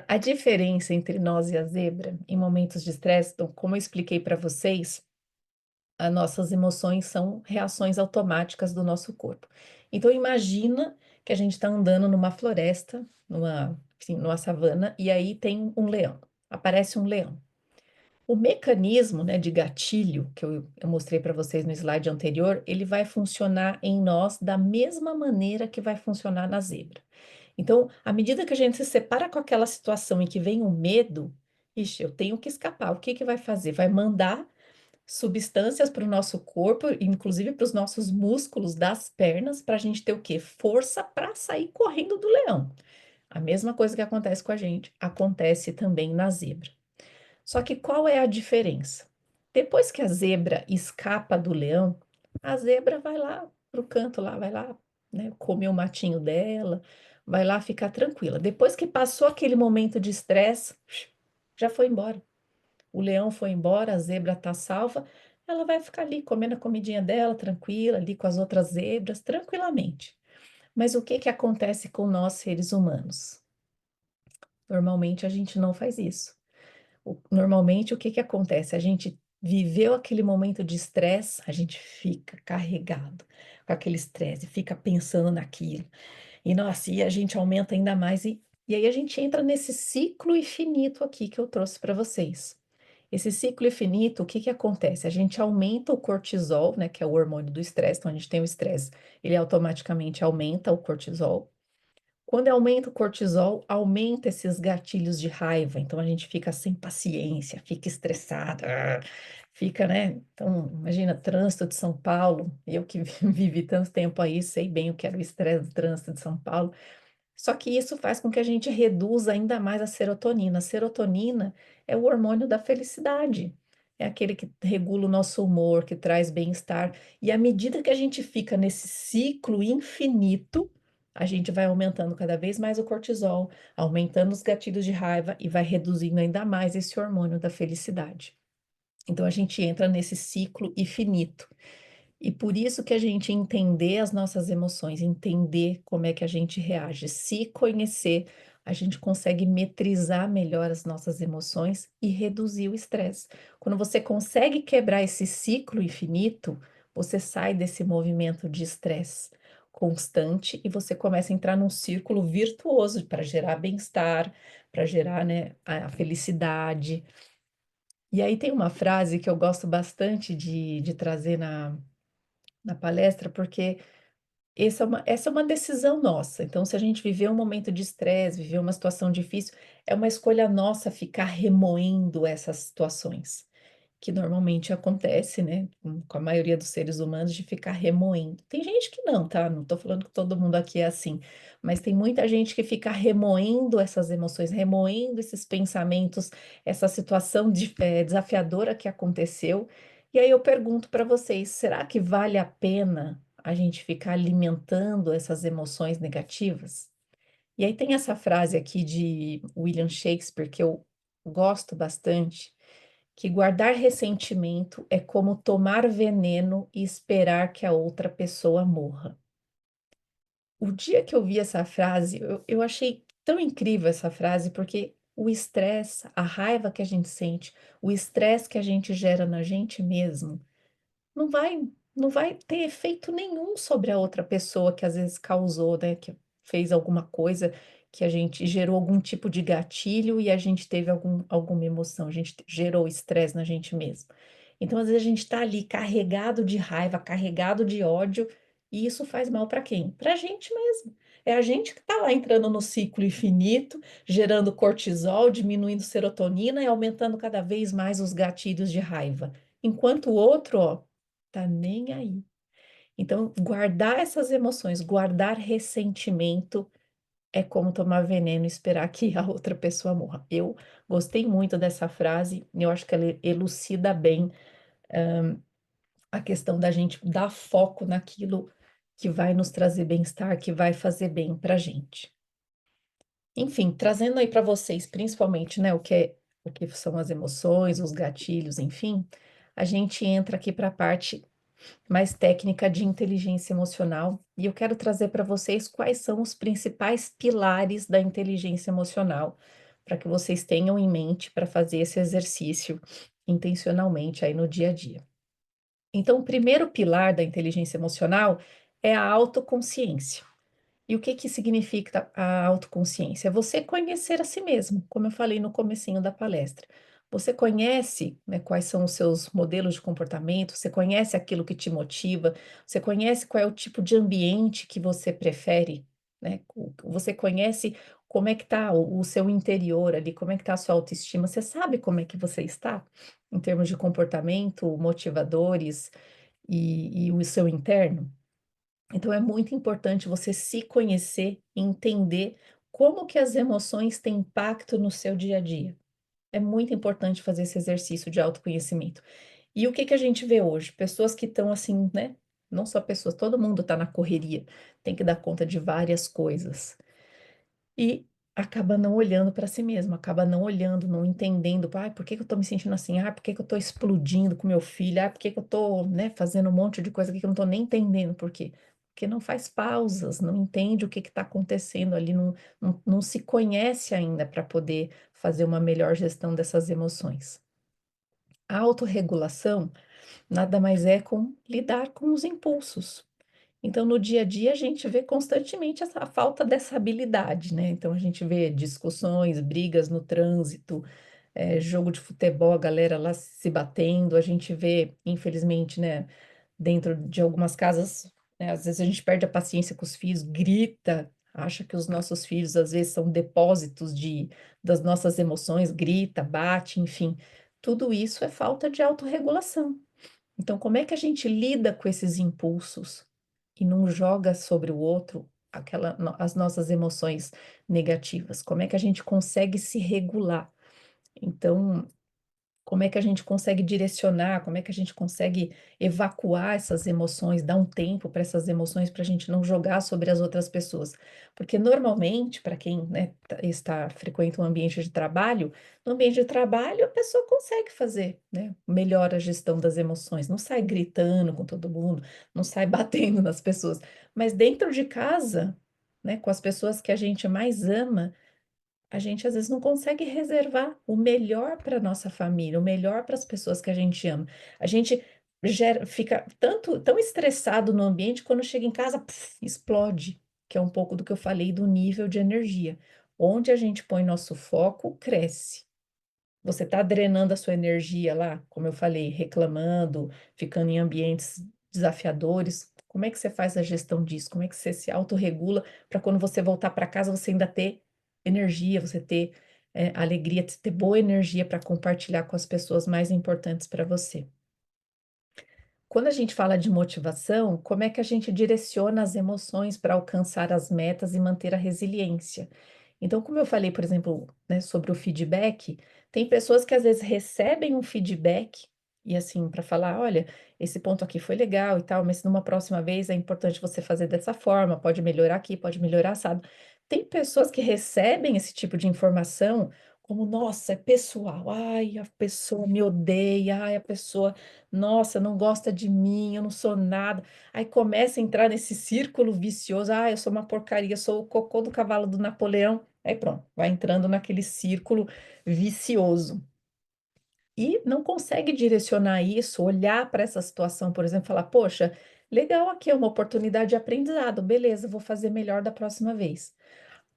A diferença entre nós e a zebra em momentos de estresse, então, como eu expliquei para vocês, as nossas emoções são reações automáticas do nosso corpo. Então, imagina que a gente está andando numa floresta, numa savana, e aí tem um leão. Aparece um leão. O mecanismo, né, de gatilho que eu mostrei para vocês no slide anterior, ele vai funcionar em nós da mesma maneira que vai funcionar na zebra. Então, à medida que a gente se separa com aquela situação em que vem o medo, ixi, eu tenho que escapar. O que que vai fazer? Vai mandar substâncias para o nosso corpo, inclusive para os nossos músculos das pernas, para a gente ter o quê? Força para sair correndo do leão. A mesma coisa que acontece com a gente, acontece também na zebra. Só que qual é a diferença? Depois que a zebra escapa do leão, a zebra vai lá pro canto lá, vai lá, né, comer o matinho dela, vai lá ficar tranquila. Depois que passou aquele momento de estresse, já foi embora. O leão foi embora, a zebra tá salva, ela vai ficar ali comendo a comidinha dela, tranquila, ali com as outras zebras, tranquilamente. Mas o que que acontece com nós seres humanos? Normalmente a gente não faz isso. Normalmente, o que que acontece? A gente viveu aquele momento de estresse, a gente fica carregado com aquele estresse, fica pensando naquilo. E nossa, e a gente aumenta ainda mais. E aí a gente entra nesse ciclo infinito aqui que eu trouxe para vocês. Esse ciclo infinito, o que que acontece? A gente aumenta o cortisol, né, que é o hormônio do estresse. Então, a gente tem o estresse, ele automaticamente aumenta o cortisol. Quando aumenta o cortisol, aumenta esses gatilhos de raiva, então a gente fica sem paciência, fica estressado, fica, né? Então, imagina, trânsito de São Paulo, eu que vivi tanto tempo aí, sei bem o que era o estresse do trânsito de São Paulo. Só que isso faz com que a gente reduza ainda mais a serotonina. A serotonina é o hormônio da felicidade. É aquele que regula o nosso humor, que traz bem-estar. E à medida que a gente fica nesse ciclo infinito, a gente vai aumentando cada vez mais o cortisol, aumentando os gatilhos de raiva e vai reduzindo ainda mais esse hormônio da felicidade. Então a gente entra nesse ciclo infinito. E por isso que a gente entender as nossas emoções, entender como é que a gente reage, se conhecer, a gente consegue metrizar melhor as nossas emoções e reduzir o estresse. Quando você consegue quebrar esse ciclo infinito, você sai desse movimento de estresse constante e você começa a entrar num círculo virtuoso para gerar bem-estar, para gerar, né, a felicidade. E aí tem uma frase que eu gosto bastante de trazer na palestra, porque essa é uma decisão nossa. Então, se a gente viver um momento de estresse, viver uma situação difícil, é uma escolha nossa ficar remoendo essas situações que normalmente acontece, né, com a maioria dos seres humanos, de ficar remoendo. Tem gente que não, tá? Não tô falando que todo mundo aqui é assim, mas tem muita gente que fica remoendo essas emoções, remoendo esses pensamentos, essa situação desafiadora que aconteceu. E aí eu pergunto para vocês, será que vale a pena a gente ficar alimentando essas emoções negativas? E aí tem essa frase aqui de William Shakespeare que eu gosto bastante, que guardar ressentimento é como tomar veneno e esperar que a outra pessoa morra. O dia que eu vi essa frase, eu achei tão incrível essa frase, porque o estresse, a raiva que a gente sente, o estresse que a gente gera na gente mesmo, não vai não vai ter efeito nenhum sobre a outra pessoa que às vezes causou, né, que fez alguma coisa que a gente gerou algum tipo de gatilho e a gente teve alguma emoção, a gente gerou estresse na gente mesmo. Então, às vezes, a gente está ali carregado de raiva, carregado de ódio, e isso faz mal para quem? Para a gente mesmo. É a gente que está lá entrando no ciclo infinito, gerando cortisol, diminuindo serotonina e aumentando cada vez mais os gatilhos de raiva. Enquanto o outro, ó, tá nem aí. Então, guardar essas emoções, guardar ressentimento é como tomar veneno e esperar que a outra pessoa morra. Eu gostei muito dessa frase, eu acho que ela elucida bem a questão da gente dar foco naquilo que vai nos trazer bem-estar, que vai fazer bem pra gente. Enfim, trazendo aí para vocês, principalmente, né, o que são as emoções, os gatilhos, enfim, a gente entra aqui para a parte mais técnica de inteligência emocional, e eu quero trazer para vocês quais são os principais pilares da inteligência emocional, para que vocês tenham em mente para fazer esse exercício intencionalmente aí no dia a dia. Então, o primeiro pilar da inteligência emocional é a autoconsciência. E o que que significa a autoconsciência? É você conhecer a si mesmo, como eu falei no comecinho da palestra. Você conhece, né, quais são os seus modelos de comportamento, você conhece aquilo que te motiva, você conhece qual é o tipo de ambiente que você prefere, né? Você conhece como é que está o seu interior ali, como é que está a sua autoestima, você sabe como é que você está em termos de comportamento, motivadores e o seu interno? Então é muito importante você se conhecer e entender como que as emoções têm impacto no seu dia a dia. É muito importante fazer esse exercício de autoconhecimento. E o que que a gente vê hoje? Pessoas que estão assim, né? Não só pessoas, todo mundo está na correria, tem que dar conta de várias coisas. E acaba não olhando para si mesmo, acaba não olhando, não entendendo, "Ai, por que que eu tô me sentindo assim? Ah, por que que eu tô explodindo com meu filho? Ah, por que que eu tô, né, fazendo um monte de coisa aqui que eu não tô nem entendendo por quê?" Porque não faz pausas, não entende o que que tá acontecendo ali, não se conhece ainda para poder fazer uma melhor gestão dessas emoções. A autorregulação nada mais é com lidar com os impulsos. Então, no dia a dia, a gente vê constantemente essa a falta dessa habilidade, né? Então, a gente vê discussões, brigas no trânsito, jogo de futebol, a galera lá se batendo. A gente vê, infelizmente, né, dentro de algumas casas, né, às vezes a gente perde a paciência com os filhos, grita, acha que os nossos filhos, às vezes, são depósitos das nossas emoções, grita, bate, enfim. Tudo isso é falta de autorregulação. Então, como é que a gente lida com esses impulsos e não joga sobre o outro as nossas emoções negativas? Como é que a gente consegue se regular? Então, como é que a gente consegue direcionar? Como é que a gente consegue evacuar essas emoções, dar um tempo para essas emoções, para a gente não jogar sobre as outras pessoas? Porque normalmente, para quem, né, frequenta um ambiente de trabalho, no ambiente de trabalho a pessoa consegue fazer, né, melhor a gestão das emoções, não sai gritando com todo mundo, não sai batendo nas pessoas, mas dentro de casa, né, com as pessoas que a gente mais ama, a gente às vezes não consegue reservar o melhor para nossa família, o melhor para as pessoas que a gente ama. A gente fica tão estressado no ambiente, quando chega em casa, explode, que é um pouco do que eu falei do nível de energia. Onde a gente põe nosso foco, cresce. Você está drenando a sua energia lá, como eu falei, reclamando, ficando em ambientes desafiadores. Como é que você faz a gestão disso? Como é que você se autorregula para quando você voltar para casa você ainda ter energia, você ter alegria, ter boa energia para compartilhar com as pessoas mais importantes para você? Quando a gente fala de motivação, como é que a gente direciona as emoções para alcançar as metas e manter a resiliência? Então, como eu falei, por exemplo, né, sobre o feedback, tem pessoas que às vezes recebem um feedback e assim, para falar, olha, esse ponto aqui foi legal e tal, mas numa próxima vez é importante você fazer dessa forma, pode melhorar aqui, pode melhorar, sabe? Tem pessoas que recebem esse tipo de informação como, nossa, é pessoal, ai, a pessoa me odeia, ai, a pessoa nossa, não gosta de mim, eu não sou nada. Aí começa a entrar nesse círculo vicioso. Ah, eu sou uma porcaria, sou o cocô do cavalo do Napoleão. Aí pronto, vai entrando naquele círculo vicioso. E não consegue direcionar isso, olhar para essa situação, por exemplo, falar: poxa, legal, aqui é uma oportunidade de aprendizado, beleza, vou fazer melhor da próxima vez.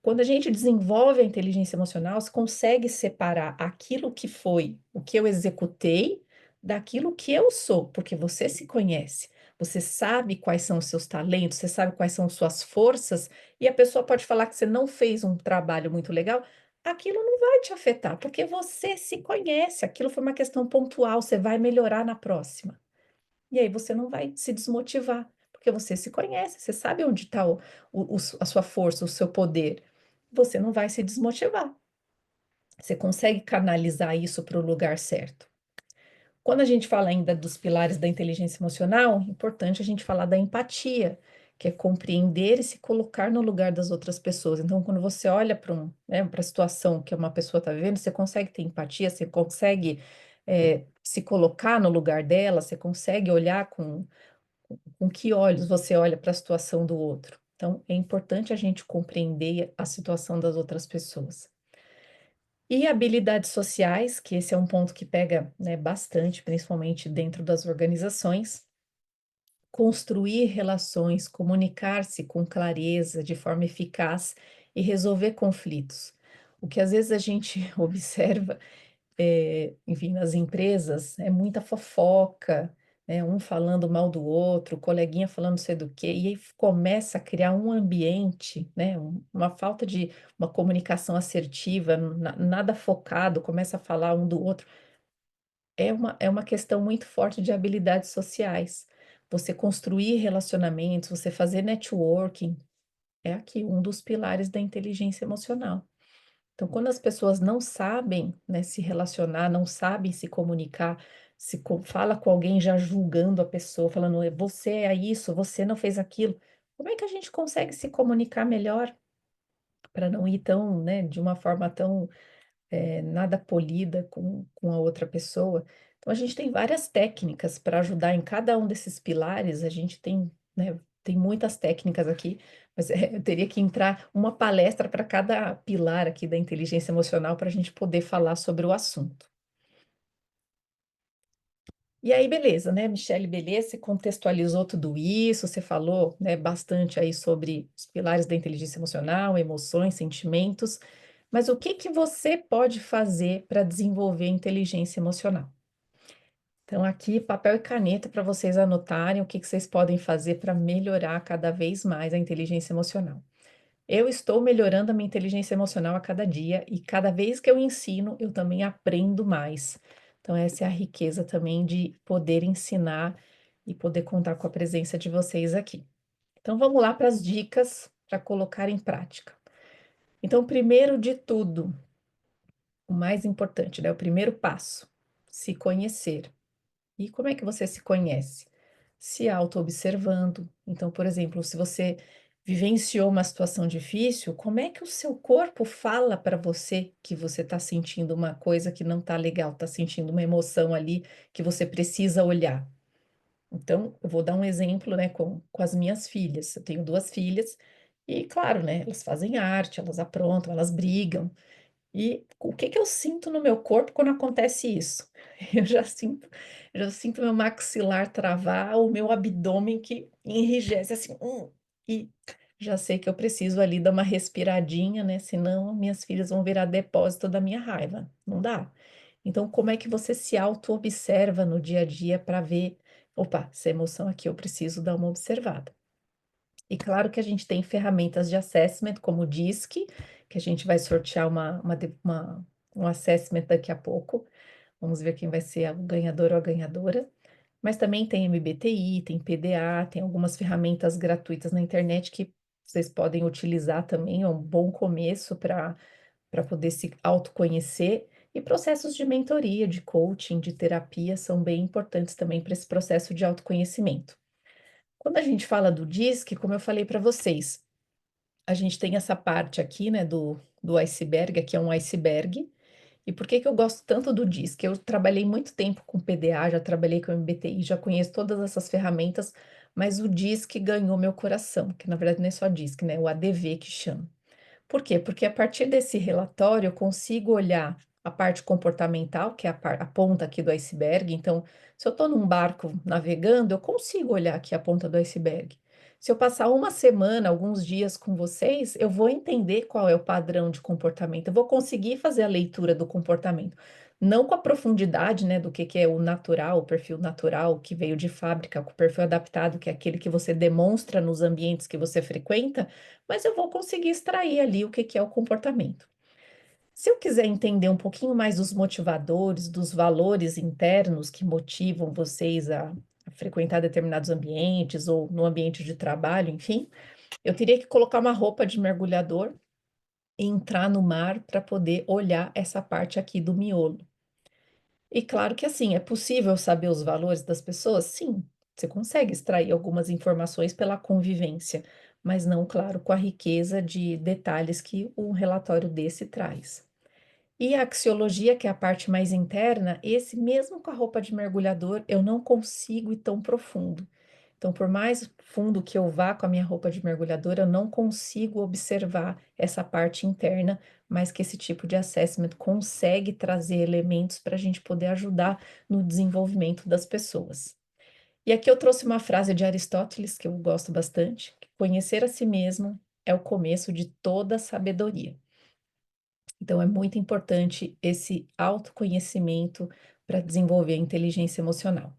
Quando a gente desenvolve a inteligência emocional, você consegue separar aquilo que foi o que eu executei daquilo que eu sou, porque você se conhece, você sabe quais são os seus talentos, você sabe quais são suas forças, e a pessoa pode falar que você não fez um trabalho muito legal, aquilo não vai te afetar, porque você se conhece, aquilo foi uma questão pontual, você vai melhorar na próxima. E aí você não vai se desmotivar, porque você se conhece, você sabe onde está a sua força, o seu poder. Você não vai se desmotivar. Você consegue canalizar isso para o lugar certo. Quando a gente fala ainda dos pilares da inteligência emocional, é importante a gente falar da empatia, que é compreender e se colocar no lugar das outras pessoas. Então, quando você olha para para a situação que uma pessoa está vivendo, você consegue ter empatia, você consegue se colocar no lugar dela, você consegue olhar com que olhos você olha para a situação do outro. Então, é importante a gente compreender a situação das outras pessoas. E habilidades sociais, que esse é um ponto que pega, né, bastante, principalmente dentro das organizações. Construir relações, comunicar-se com clareza, de forma eficaz e resolver conflitos. O que às vezes a gente observa, enfim, nas empresas, é muita fofoca, né? Um falando mal do outro, o coleguinha falando não sei do quê, e aí começa a criar um ambiente, né? Uma falta de uma comunicação assertiva, nada focado, começa a falar um do outro. É uma questão muito forte de habilidades sociais. Você construir relacionamentos, você fazer networking, é aqui um dos pilares da inteligência emocional. Então, quando as pessoas não sabem, né, se relacionar, não sabem se comunicar, fala com alguém já julgando a pessoa, falando, você é isso, você não fez aquilo. Como é que a gente consegue se comunicar melhor para não ir tão, né, de uma forma tão nada polida com a outra pessoa? Então, a gente tem várias técnicas para ajudar em cada um desses pilares. A gente tem, né, tem muitas técnicas aqui, mas eu teria que entrar uma palestra para cada pilar aqui da inteligência emocional para a gente poder falar sobre o assunto. E aí, beleza, né, Michele, beleza, você contextualizou tudo isso, você falou, né, bastante aí sobre os pilares da inteligência emocional, emoções, sentimentos, mas o que que você pode fazer para desenvolver inteligência emocional? Então, aqui, papel e caneta para vocês anotarem o que que vocês podem fazer para melhorar cada vez mais a inteligência emocional. Eu estou melhorando a minha inteligência emocional a cada dia e cada vez que eu ensino, eu também aprendo mais. Então, essa é a riqueza também de poder ensinar e poder contar com a presença de vocês aqui. Então, vamos lá para as dicas para colocar em prática. Então, primeiro de tudo, o mais importante, né? O primeiro passo, se conhecer. E como é que você se conhece? Se auto-observando. Então, por exemplo, se você vivenciou uma situação difícil, como é que o seu corpo fala para você que você está sentindo uma coisa que não está legal, está sentindo uma emoção ali que você precisa olhar? Então, eu vou dar um exemplo, né, com as minhas filhas. Eu tenho duas filhas e, claro, né, elas fazem arte, elas aprontam, elas brigam. E o que que eu sinto no meu corpo quando acontece isso? Eu já sinto meu maxilar travar, o meu abdômen que enrijece assim, e já sei que eu preciso ali dar uma respiradinha, né? Senão minhas filhas vão virar depósito da minha raiva. Não dá. Então, como é que você se auto-observa no dia a dia para ver, opa, essa emoção aqui eu preciso dar uma observada. E claro que a gente tem ferramentas de assessment, como o DISC, que a gente vai sortear um assessment daqui a pouco. Vamos ver quem vai ser o ganhador ou a ganhadora. Mas também tem MBTI, tem PDA, tem algumas ferramentas gratuitas na internet que vocês podem utilizar também. É um bom começo para poder se autoconhecer. E processos de mentoria, de coaching, de terapia são bem importantes também para esse processo de autoconhecimento. Quando a gente fala do DISC, como eu falei para vocês, a gente tem essa parte aqui, né, do iceberg, aqui é um iceberg. E por que que eu gosto tanto do DISC? Eu trabalhei muito tempo com PDA, já trabalhei com MBTI, já conheço todas essas ferramentas, mas o DISC ganhou meu coração, que na verdade não é só DISC, né? O ADV que chama. Por quê? Porque a partir desse relatório eu consigo olhar a parte comportamental, que é a ponta aqui do iceberg. Então, se eu estou num barco navegando, eu consigo olhar aqui a ponta do iceberg. Se eu passar uma semana, alguns dias com vocês, eu vou entender qual é o padrão de comportamento, eu vou conseguir fazer a leitura do comportamento. Não com a profundidade, né, do que é o natural, o perfil natural que veio de fábrica, com o perfil adaptado, que é aquele que você demonstra nos ambientes que você frequenta, mas eu vou conseguir extrair ali o que que é o comportamento. Se eu quiser entender um pouquinho mais dos motivadores, dos valores internos que motivam vocês a frequentar determinados ambientes ou no ambiente de trabalho, enfim, eu teria que colocar uma roupa de mergulhador e entrar no mar para poder olhar essa parte aqui do miolo. E claro que assim, é possível saber os valores das pessoas? Sim, você consegue extrair algumas informações pela convivência, mas não, claro, com a riqueza de detalhes que um relatório desse traz. E a axiologia, que é a parte mais interna, esse mesmo com a roupa de mergulhador, eu não consigo ir tão profundo. Então, por mais fundo que eu vá com a minha roupa de mergulhador, eu não consigo observar essa parte interna, mas que esse tipo de assessment consegue trazer elementos para a gente poder ajudar no desenvolvimento das pessoas. E aqui eu trouxe uma frase de Aristóteles que eu gosto bastante: que conhecer a si mesmo é o começo de toda sabedoria. Então, é muito importante esse autoconhecimento para desenvolver a inteligência emocional.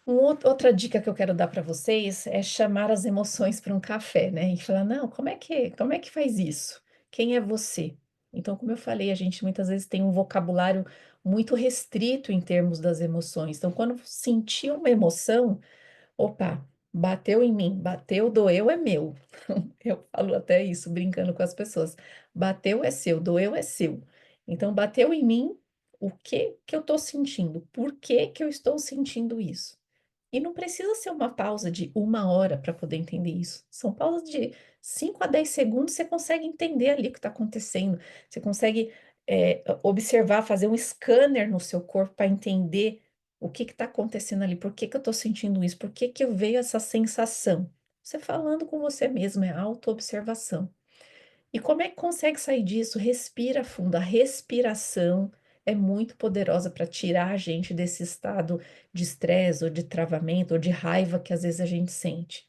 Outra dica que eu quero dar para vocês é chamar as emoções para um café, né? E falar, não, como é que faz isso? Quem é você? Então, como eu falei, a gente muitas vezes tem um vocabulário muito restrito em termos das emoções. Então, quando sentir uma emoção, opa, bateu em mim, bateu, doeu, é meu. Eu falo até isso brincando com as pessoas. Bateu é seu, doeu é seu. Então, bateu em mim, o que que eu estou sentindo? Por que que eu estou sentindo isso? E não precisa ser uma pausa de 1 hora para poder entender isso. São pausas de 5 a 10 segundos, você consegue entender ali o que está acontecendo. Você consegue observar, fazer um scanner no seu corpo para entender o que está acontecendo ali, por que que eu estou sentindo isso, por que que eu veio essa sensação. Você falando com você mesmo, é autoobservação. E como é que consegue sair disso? Respira fundo. A respiração é muito poderosa para tirar a gente desse estado de estresse ou de travamento ou de raiva que às vezes a gente sente.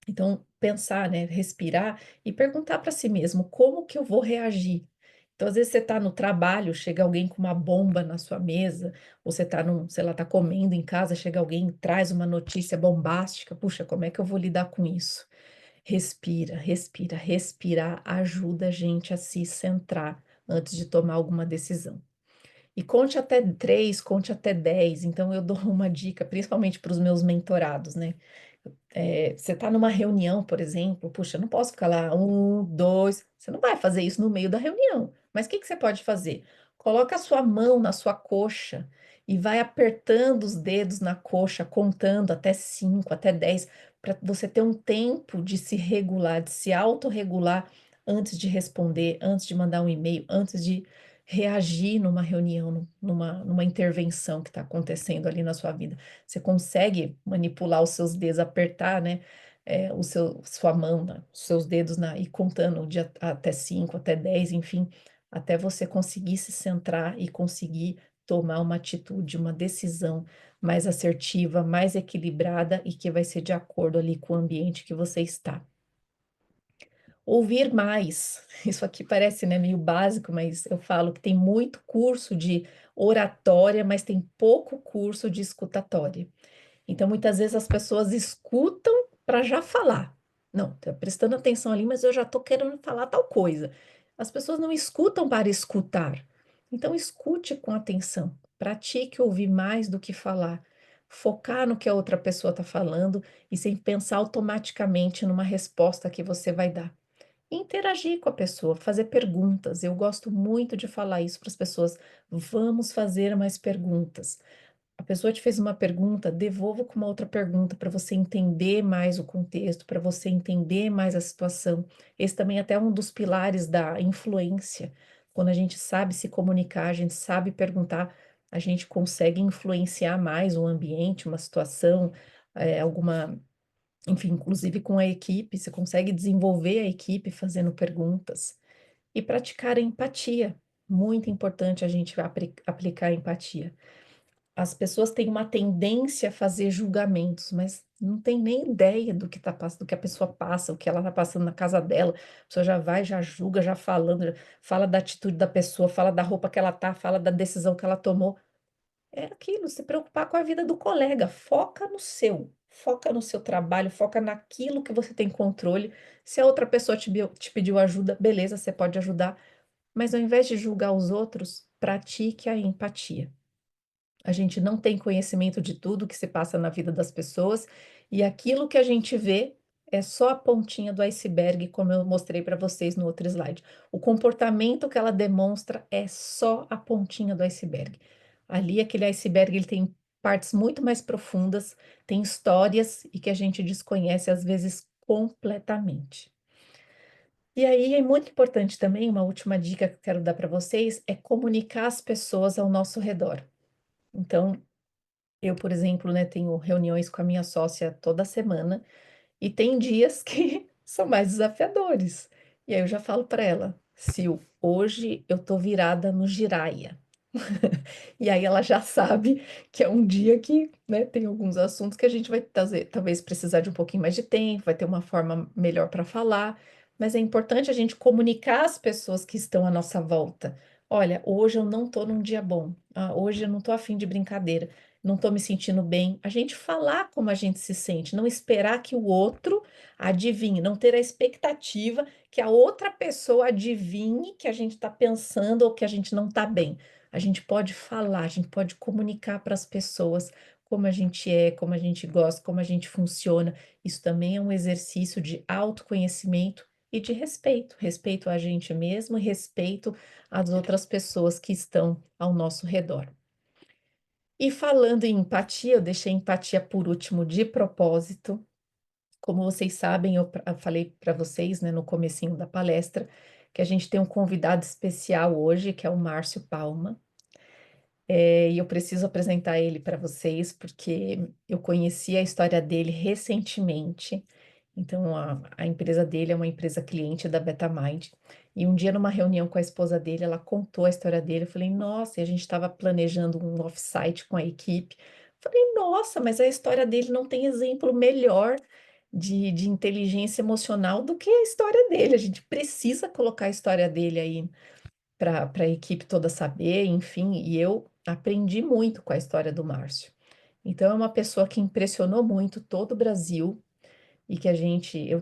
Então, pensar, né, respirar e perguntar para si mesmo como que eu vou reagir. Então, às vezes você está no trabalho, chega alguém com uma bomba na sua mesa, ou você está num, sei lá, está comendo em casa, chega alguém e traz uma notícia bombástica. Puxa, como é que eu vou lidar com isso? Respira, respira, respirar ajuda a gente a se centrar antes de tomar alguma decisão. E conte até 3, conte até 10. Então, eu dou uma dica, principalmente para os meus mentorados, né? Você está numa reunião, por exemplo, puxa, eu não posso ficar lá, 1, 2. Você não vai fazer isso no meio da reunião. Mas o que que você pode fazer? Coloca a sua mão na sua coxa e vai apertando os dedos na coxa, contando até 5, até 10, para você ter um tempo de se regular, de se autorregular antes de responder, antes de mandar um e-mail, antes de reagir numa reunião, numa intervenção que está acontecendo ali na sua vida. Você consegue manipular os seus dedos, apertar, né, sua mão, né, os seus dedos e contando até 5, até 10, enfim, até você conseguir se centrar e conseguir tomar uma atitude, uma decisão mais assertiva, mais equilibrada e que vai ser de acordo ali com o ambiente que você está. Ouvir mais. Isso aqui parece, né, meio básico, mas eu falo que tem muito curso de oratória, mas tem pouco curso de escutatória. Então, muitas vezes as pessoas escutam para já falar. Não, tá prestando atenção ali, mas eu já estou querendo falar tal coisa. As pessoas não escutam para escutar. Então, escute com atenção. Pratique ouvir mais do que falar. Focar no que a outra pessoa está falando e sem pensar automaticamente numa resposta que você vai dar. Interagir com a pessoa, fazer perguntas. Eu gosto muito de falar isso para as pessoas. Vamos fazer mais perguntas. A pessoa te fez uma pergunta, devolva com uma outra pergunta para você entender mais o contexto, para você entender mais a situação. Esse também é até um dos pilares da influência. Quando a gente sabe se comunicar, a gente sabe perguntar, a gente consegue influenciar mais o ambiente, uma situação, alguma, enfim, inclusive com a equipe, você consegue desenvolver a equipe fazendo perguntas e praticar a empatia. Muito importante a gente aplicar a empatia. As pessoas têm uma tendência a fazer julgamentos, mas não tem nem ideia do que do que a pessoa passa, o que ela está passando na casa dela. A pessoa já vai, já julga, já falando, fala da atitude da pessoa, fala da roupa que ela tá, fala da decisão que ela tomou. É aquilo, se preocupar com a vida do colega. Foca no seu trabalho, foca naquilo que você tem controle. Se a outra pessoa te pediu ajuda, beleza, você pode ajudar, mas ao invés de julgar os outros, pratique a empatia. A gente não tem conhecimento de tudo que se passa na vida das pessoas, e aquilo que a gente vê é só a pontinha do iceberg, como eu mostrei para vocês no outro slide. O comportamento que ela demonstra é só a pontinha do iceberg. Ali, aquele iceberg, ele tem partes muito mais profundas, tem histórias e que a gente desconhece às vezes completamente. E aí é muito importante também, uma última dica que eu quero dar para vocês é comunicar as pessoas ao nosso redor. Então, eu, por exemplo, né, tenho reuniões com a minha sócia toda semana e tem dias que são mais desafiadores. E aí eu já falo para ela, Sil, hoje eu tô virada no giraia. E aí ela já sabe que é um dia que, né, tem alguns assuntos que a gente vai talvez precisar de um pouquinho mais de tempo, vai ter uma forma melhor para falar, mas é importante a gente comunicar às pessoas que estão à nossa volta. Olha, hoje eu não tô num dia bom. Ah, hoje eu não tô afim de brincadeira. não estou me sentindo bem. A gente falar como a gente se sente, não esperar que o outro adivinhe, não ter a expectativa que a outra pessoa adivinhe que a gente está pensando ou que a gente não está bem. A gente pode falar, a gente pode comunicar para as pessoas como a gente é, como a gente gosta, como a gente funciona. Isso também é um exercício de autoconhecimento e de respeito, respeito a gente mesmo e respeito às outras pessoas que estão ao nosso redor. E falando em empatia, eu deixei empatia por último de propósito. Como vocês sabem, eu falei para vocês, né, no comecinho da palestra, que a gente tem um convidado especial hoje, que é o Márcio Palma. E eu preciso apresentar ele para vocês, porque eu conheci a história dele recentemente. Então, a empresa dele é uma empresa cliente da Betamind. E um dia, numa reunião com a esposa dele, ela contou a história dele. Eu falei, nossa, e a gente estava planejando um offsite com a equipe. Falei, nossa, mas a história dele não tem exemplo melhor de inteligência emocional do que a história dele. A gente precisa colocar a história dele aí para a equipe toda saber, enfim, e eu aprendi muito com a história do Márcio. Então, é uma pessoa que impressionou muito todo o Brasil e que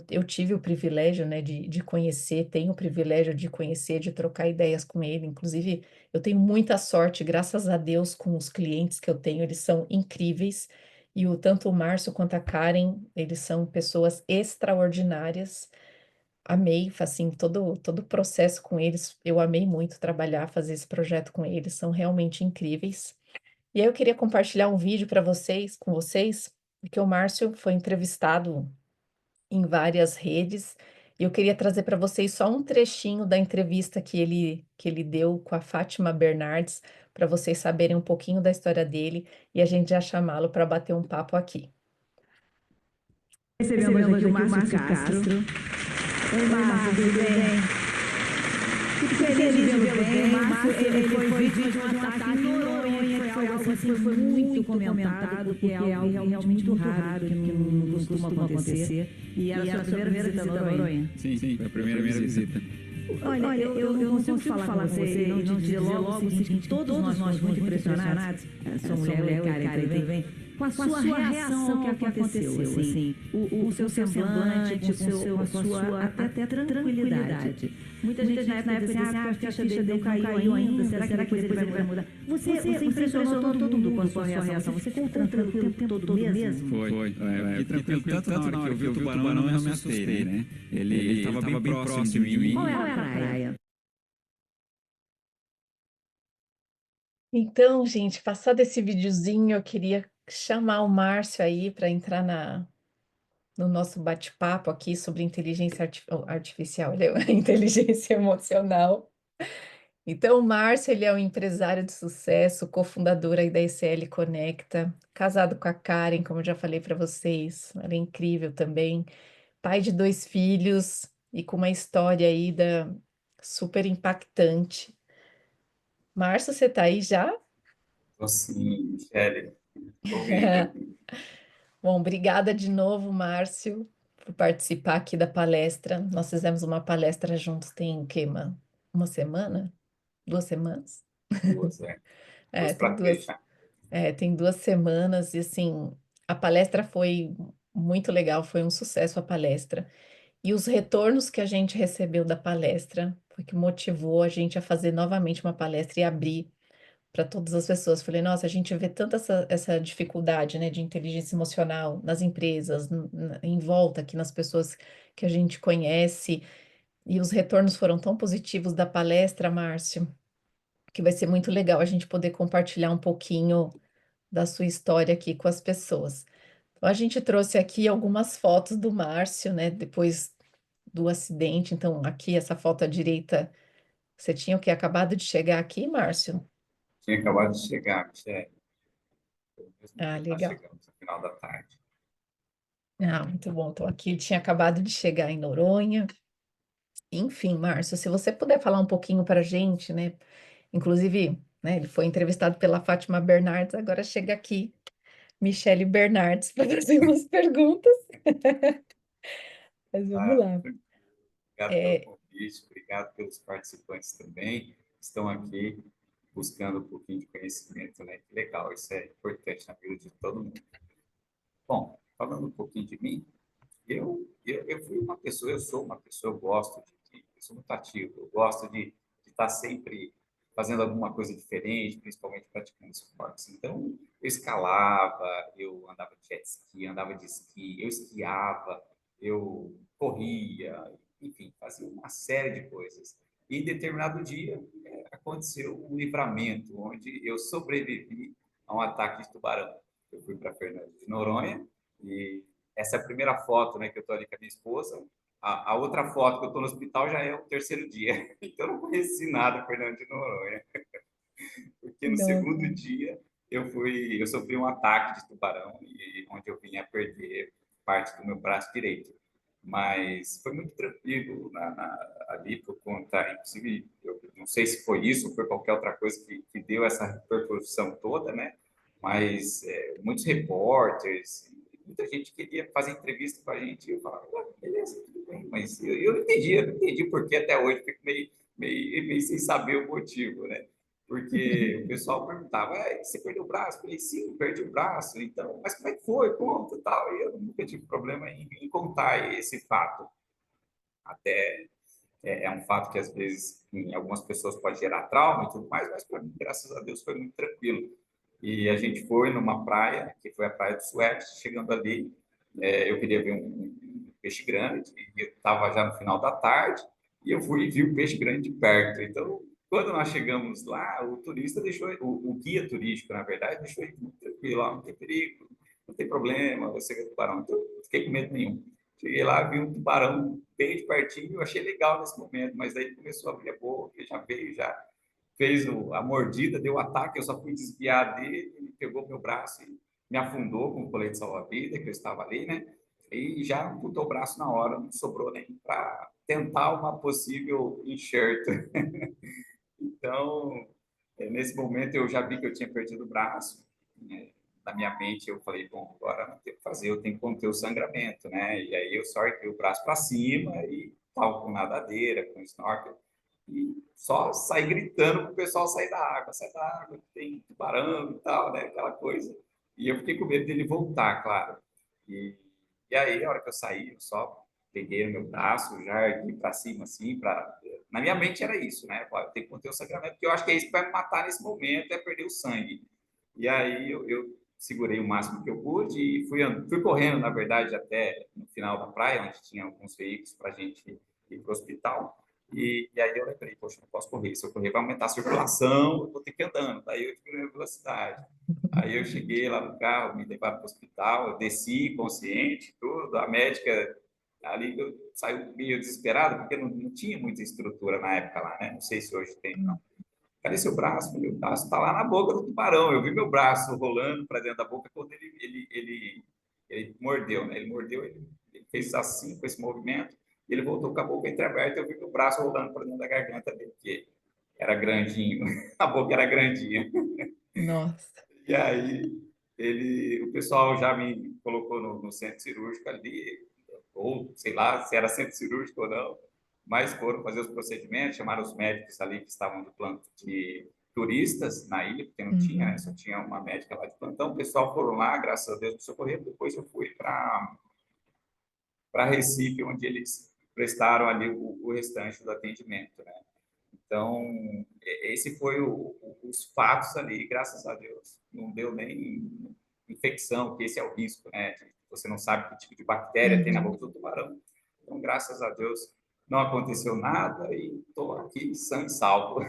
eu tive o privilégio, né, de conhecer, tenho o privilégio de conhecer, de trocar ideias com ele. Inclusive, eu tenho muita sorte, graças a Deus, com os clientes que eu tenho, eles são incríveis. E tanto o Márcio quanto a Karen, eles são pessoas extraordinárias. Amei, assim, todo o processo com eles, eu amei muito trabalhar, fazer esse projeto com eles, são realmente incríveis. E aí eu queria compartilhar um vídeo para vocês, com vocês, porque o Márcio foi entrevistado em várias redes, e eu queria trazer para vocês só um trechinho da entrevista que ele deu com a Fátima Bernardes, para vocês saberem um pouquinho da história dele, e a gente já chamá-lo para bater um papo aqui. Recebemos aqui o Márcio Castro. Oi, Márcio, tudo bem? Fico feliz de vê-lo bem. O Márcio, ele foi vítima de um ataque em Noronha, que foi algo assim, foi muito comentado, porque é algo realmente muito raro, que não costuma acontecer. E era a sua primeira visita a Noronha? Sim, foi a primeira visita. Olha, eu não consigo falar com você e não dizer logo o seguinte, todos nós fomos muito impressionados, sua mulher e Karen também, com a sua reação ao que aconteceu, assim, o seu semblante, com a sua até tranquilidade. Muita gente na época dizia assim, a ficha dele não caiu ainda, será que depois ele vai mudar? Você impressionou todo mundo com a sua reação, você ficou tranquilo o tempo todo mesmo? Foi. Fiquei tranquilo, tanto na hora que eu vi o tubarão, eu não me assustei, né? Ele estava bem próximo de mim. Qual era a praia? Então, gente, passado esse videozinho, eu queria chamar o Márcio aí para entrar no nosso bate-papo aqui sobre inteligência artificial, inteligência emocional. Então, o Márcio, ele é um empresário de sucesso, cofundador aí da ECL Conecta, casado com a Karen, como eu já falei para vocês, ela é incrível também, pai de 2 filhos e com uma história aí super impactante. Márcio, você tá aí já? Tô sim, Michele. Tô ouvindo. Bom, obrigada de novo, Márcio, por participar aqui da palestra. Nós fizemos uma palestra juntos tem o quê, uma semana? 2 semanas? Duas, né? É, Duas para três já. tem 2 semanas e assim, a palestra foi muito legal, foi um sucesso a palestra. E os retornos que a gente recebeu da palestra foi que motivou a gente a fazer novamente uma palestra e abrir para todas as pessoas. Falei, nossa, a gente vê tanta essa dificuldade, né, de inteligência emocional nas empresas, em volta aqui nas pessoas que a gente conhece, e os retornos foram tão positivos da palestra, Márcio, que vai ser muito legal a gente poder compartilhar um pouquinho da sua história aqui com as pessoas. Então, a gente trouxe aqui algumas fotos do Márcio, né, depois do acidente. Então, aqui, essa foto à direita, você tinha o que acabado de chegar aqui, Márcio? Tinha acabado de chegar, Michele. Ah, Tá legal. chegando no final da tarde. Ah, muito bom. Então, aqui ele tinha acabado de chegar em Noronha. Enfim, Márcio, se você puder falar um pouquinho para a gente, né? Inclusive, né, ele foi entrevistado pela Fátima Bernardes, agora chega aqui, Michele Bernardes, para fazer umas perguntas. Mas vamos Ah, lá. obrigado pelo É, convite, obrigado pelos participantes também que estão aqui. buscando um pouquinho de conhecimento, né? Que legal, isso é importante na vida de todo mundo. Bom, falando um pouquinho de mim, eu fui uma pessoa, eu sou uma pessoa, eu gosto eu sou muito ativo, eu gosto de estar sempre fazendo alguma coisa diferente, principalmente praticando esportes. Então, eu escalava, eu andava de jet ski, andava de esqui, eu esquiava, eu corria, enfim, fazia uma série de coisas. E em determinado dia aconteceu um livramento, onde eu sobrevivi a um ataque de tubarão. Eu fui para Fernando de Noronha e essa é a primeira foto, né, que eu estou ali com a minha esposa. A outra foto que eu estou no hospital já é o terceiro dia. Então, eu não conheci nada, Fernando de Noronha. Porque no Nossa, segundo dia eu sofri um ataque de tubarão e onde eu vinha a perder parte do meu braço direito. Mas foi muito tranquilo ali por conta, inclusive, eu não sei se foi isso ou foi qualquer outra coisa que deu essa repercussão toda, né? Mas muitos repórteres, muita gente queria fazer entrevista com a gente e eu falava, ah, beleza, tudo bem, mas eu não entendi porque até hoje fico meio sem saber o motivo, né? Porque o pessoal perguntava, você perdeu o braço? Eu falei, sim, perdi o braço. Então, mas como é que foi? Conta, tal. E eu nunca tive problema em contar esse fato. Até é um fato que às vezes em algumas pessoas pode gerar trauma e tudo mais, mas para mim, graças a Deus, foi muito tranquilo. E a gente foi numa praia, que foi a Praia do Sueste, chegando ali, eu queria ver um peixe grande, e estava já no final da tarde, e eu fui e vi o peixe grande de perto. Então, quando nós chegamos lá, o turista deixou, o guia turístico, na verdade, deixou ele muito tranquilo, ó, não tem perigo, não tem problema, você vê tubarão. Então, não fiquei com medo nenhum. Cheguei lá, vi um tubarão bem de pertinho, eu achei legal nesse momento, mas daí começou a abrir a boca, já veio, já fez a mordida, deu o ataque, eu só fui desviar dele, ele pegou meu braço e me afundou com o colete salva-vida, que eu estava ali, né? E já amputou o braço na hora, não sobrou nem para tentar uma possível enxerto. Então, nesse momento eu já vi que eu tinha perdido o braço, né? Na minha mente eu falei, bom, agora não tem o que fazer, eu tenho que conter o sangramento, né? E aí eu só erguei o braço para cima e tal, com nadadeira, com snorkel, e só saí gritando para o pessoal sair da água, tem tubarão e tal, né? Aquela coisa. E eu fiquei com medo dele voltar, claro. E, e aí, a hora que eu saí, eu só peguei no meu braço, já ergui para cima, assim, para... Na minha mente era isso, né? Eu tenho que conter o sangramento, porque eu acho que é isso que vai me matar nesse momento, é perder o sangue. E aí eu segurei o máximo que eu pude e fui correndo, na verdade, até no final da praia, onde tinha alguns veículos para a gente ir para o hospital. E aí eu lembrei, poxa, não posso correr. Se eu correr, vai aumentar a circulação, eu vou ter que ir andando. Daí eu diminuí a velocidade. Aí eu cheguei lá no carro, me levaram para o hospital, eu desci consciente, tudo. A médica ali saiu meio desesperada, porque não tinha muita estrutura na época lá, né? Não sei se hoje tem, não. Cadê seu braço? Meu braço está lá na boca do tubarão. Eu vi meu braço rolando para dentro da boca quando ele mordeu, né? Ele mordeu, ele fez assim com esse movimento, e ele voltou com a boca entreaberta. Eu vi meu braço rolando para dentro da garganta dele, porque era grandinho, a boca era grandinha. nossa. E aí o pessoal já me colocou no centro cirúrgico ali, ou sei lá se era centro cirúrgico ou não, mas foram fazer os procedimentos, chamaram os médicos ali que estavam de plano de turistas na ilha, porque não tinha, né? Uhum. Só tinha uma médica lá de plantão. O pessoal foram lá, graças a Deus, me socorreram. Depois eu fui para Recife, onde eles prestaram ali o restante do atendimento, né? Então, esse foi os fatos ali, graças a Deus. Não deu nem infecção, que esse é o risco, né? Você não sabe que tipo de bactéria tem na Uhum. boca do tubarão. Então, graças a Deus, não aconteceu nada e estou aqui sã e salvo.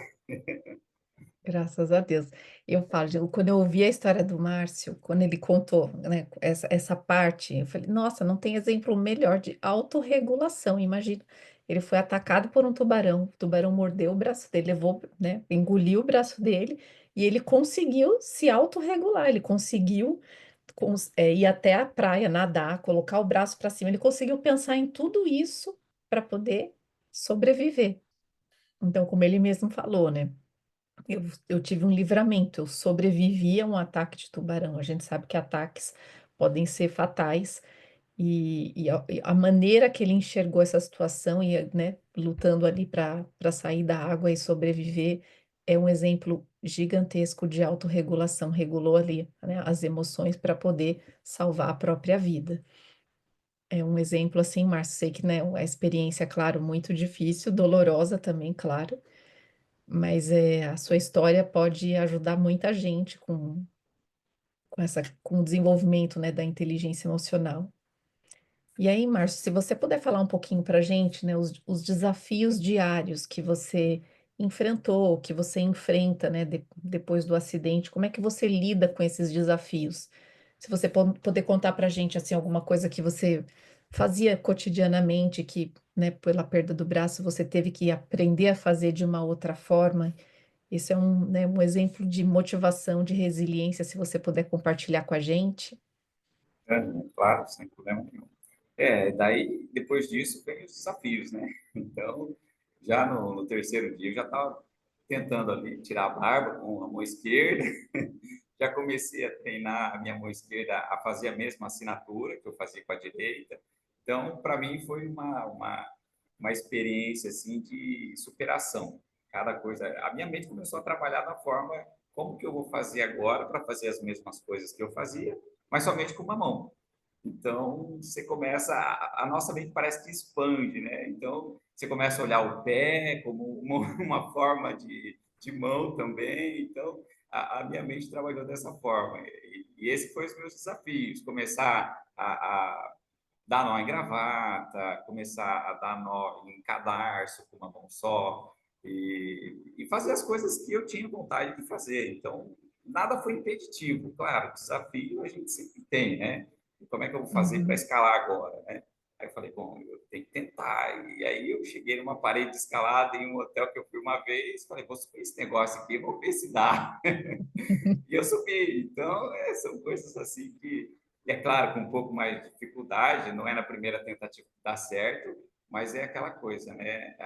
Graças a Deus. Eu falo, quando eu ouvi a história do Márcio, quando ele contou, né, essa parte, eu falei, nossa, não tem exemplo melhor de autorregulação. Imagina, ele foi atacado por um tubarão, o tubarão mordeu o braço dele, levou, né, engoliu o braço dele, e ele conseguiu se autorregular, ele conseguiu ir até a praia, nadar, colocar o braço para cima, ele conseguiu pensar em tudo isso para poder sobreviver. Então, como ele mesmo falou, né? Eu tive um livramento, eu sobrevivi a um ataque de tubarão. A gente sabe que ataques podem ser fatais, e a maneira que ele enxergou essa situação e, né, lutando ali para sair da água e sobreviver, é um exemplo gigantesco de autorregulação, regulou ali, né, as emoções para poder salvar a própria vida. É um exemplo assim, Márcio, sei que, né, a experiência, claro, muito difícil, dolorosa também, claro, mas a sua história pode ajudar muita gente com o desenvolvimento, né, da inteligência emocional. E aí, Márcio, se você puder falar um pouquinho para a gente, né, os desafios diários que você enfrentou, que você enfrenta, né, depois do acidente, como é que você lida com esses desafios? Se você poder contar para a gente, assim, alguma coisa que você fazia cotidianamente, que, né, pela perda do braço, você teve que aprender a fazer de uma outra forma. Isso é um, né, um exemplo de motivação, de resiliência, se você puder compartilhar com a gente. Claro, sem problema nenhum. Daí, depois disso, vem os desafios, né? Então, já no terceiro dia, eu já estava tentando ali tirar a barba com a mão esquerda, já comecei a treinar a minha mão esquerda a fazer a mesma assinatura que eu fazia com a direita. Então, para mim, foi uma experiência, assim, de superação. Cada coisa... A minha mente começou a trabalhar da forma, como que eu vou fazer agora para fazer as mesmas coisas que eu fazia, mas somente com uma mão. Então, você começa, a nossa mente parece que expande, né? Então, você começa a olhar o pé como uma forma de mão também. Então, a minha mente trabalhou dessa forma. E esse foi os meus desafios. Começar a dar nó em gravata, começar a dar nó em cadarço com uma mão só, e fazer as coisas que eu tinha vontade de fazer. Então, nada foi impeditivo. Claro, desafio a gente sempre tem, né? E como é que eu vou fazer para Uhum. escalar agora, né? Aí eu falei, bom, eu tenho que tentar. E aí eu cheguei numa parede de escalada em um hotel que eu fui uma vez, falei, vou subir esse negócio aqui, vou ver se dá. E eu subi. Então, são coisas assim que, e é claro, com um pouco mais de dificuldade, não é na primeira tentativa que dá certo, mas é aquela coisa, né?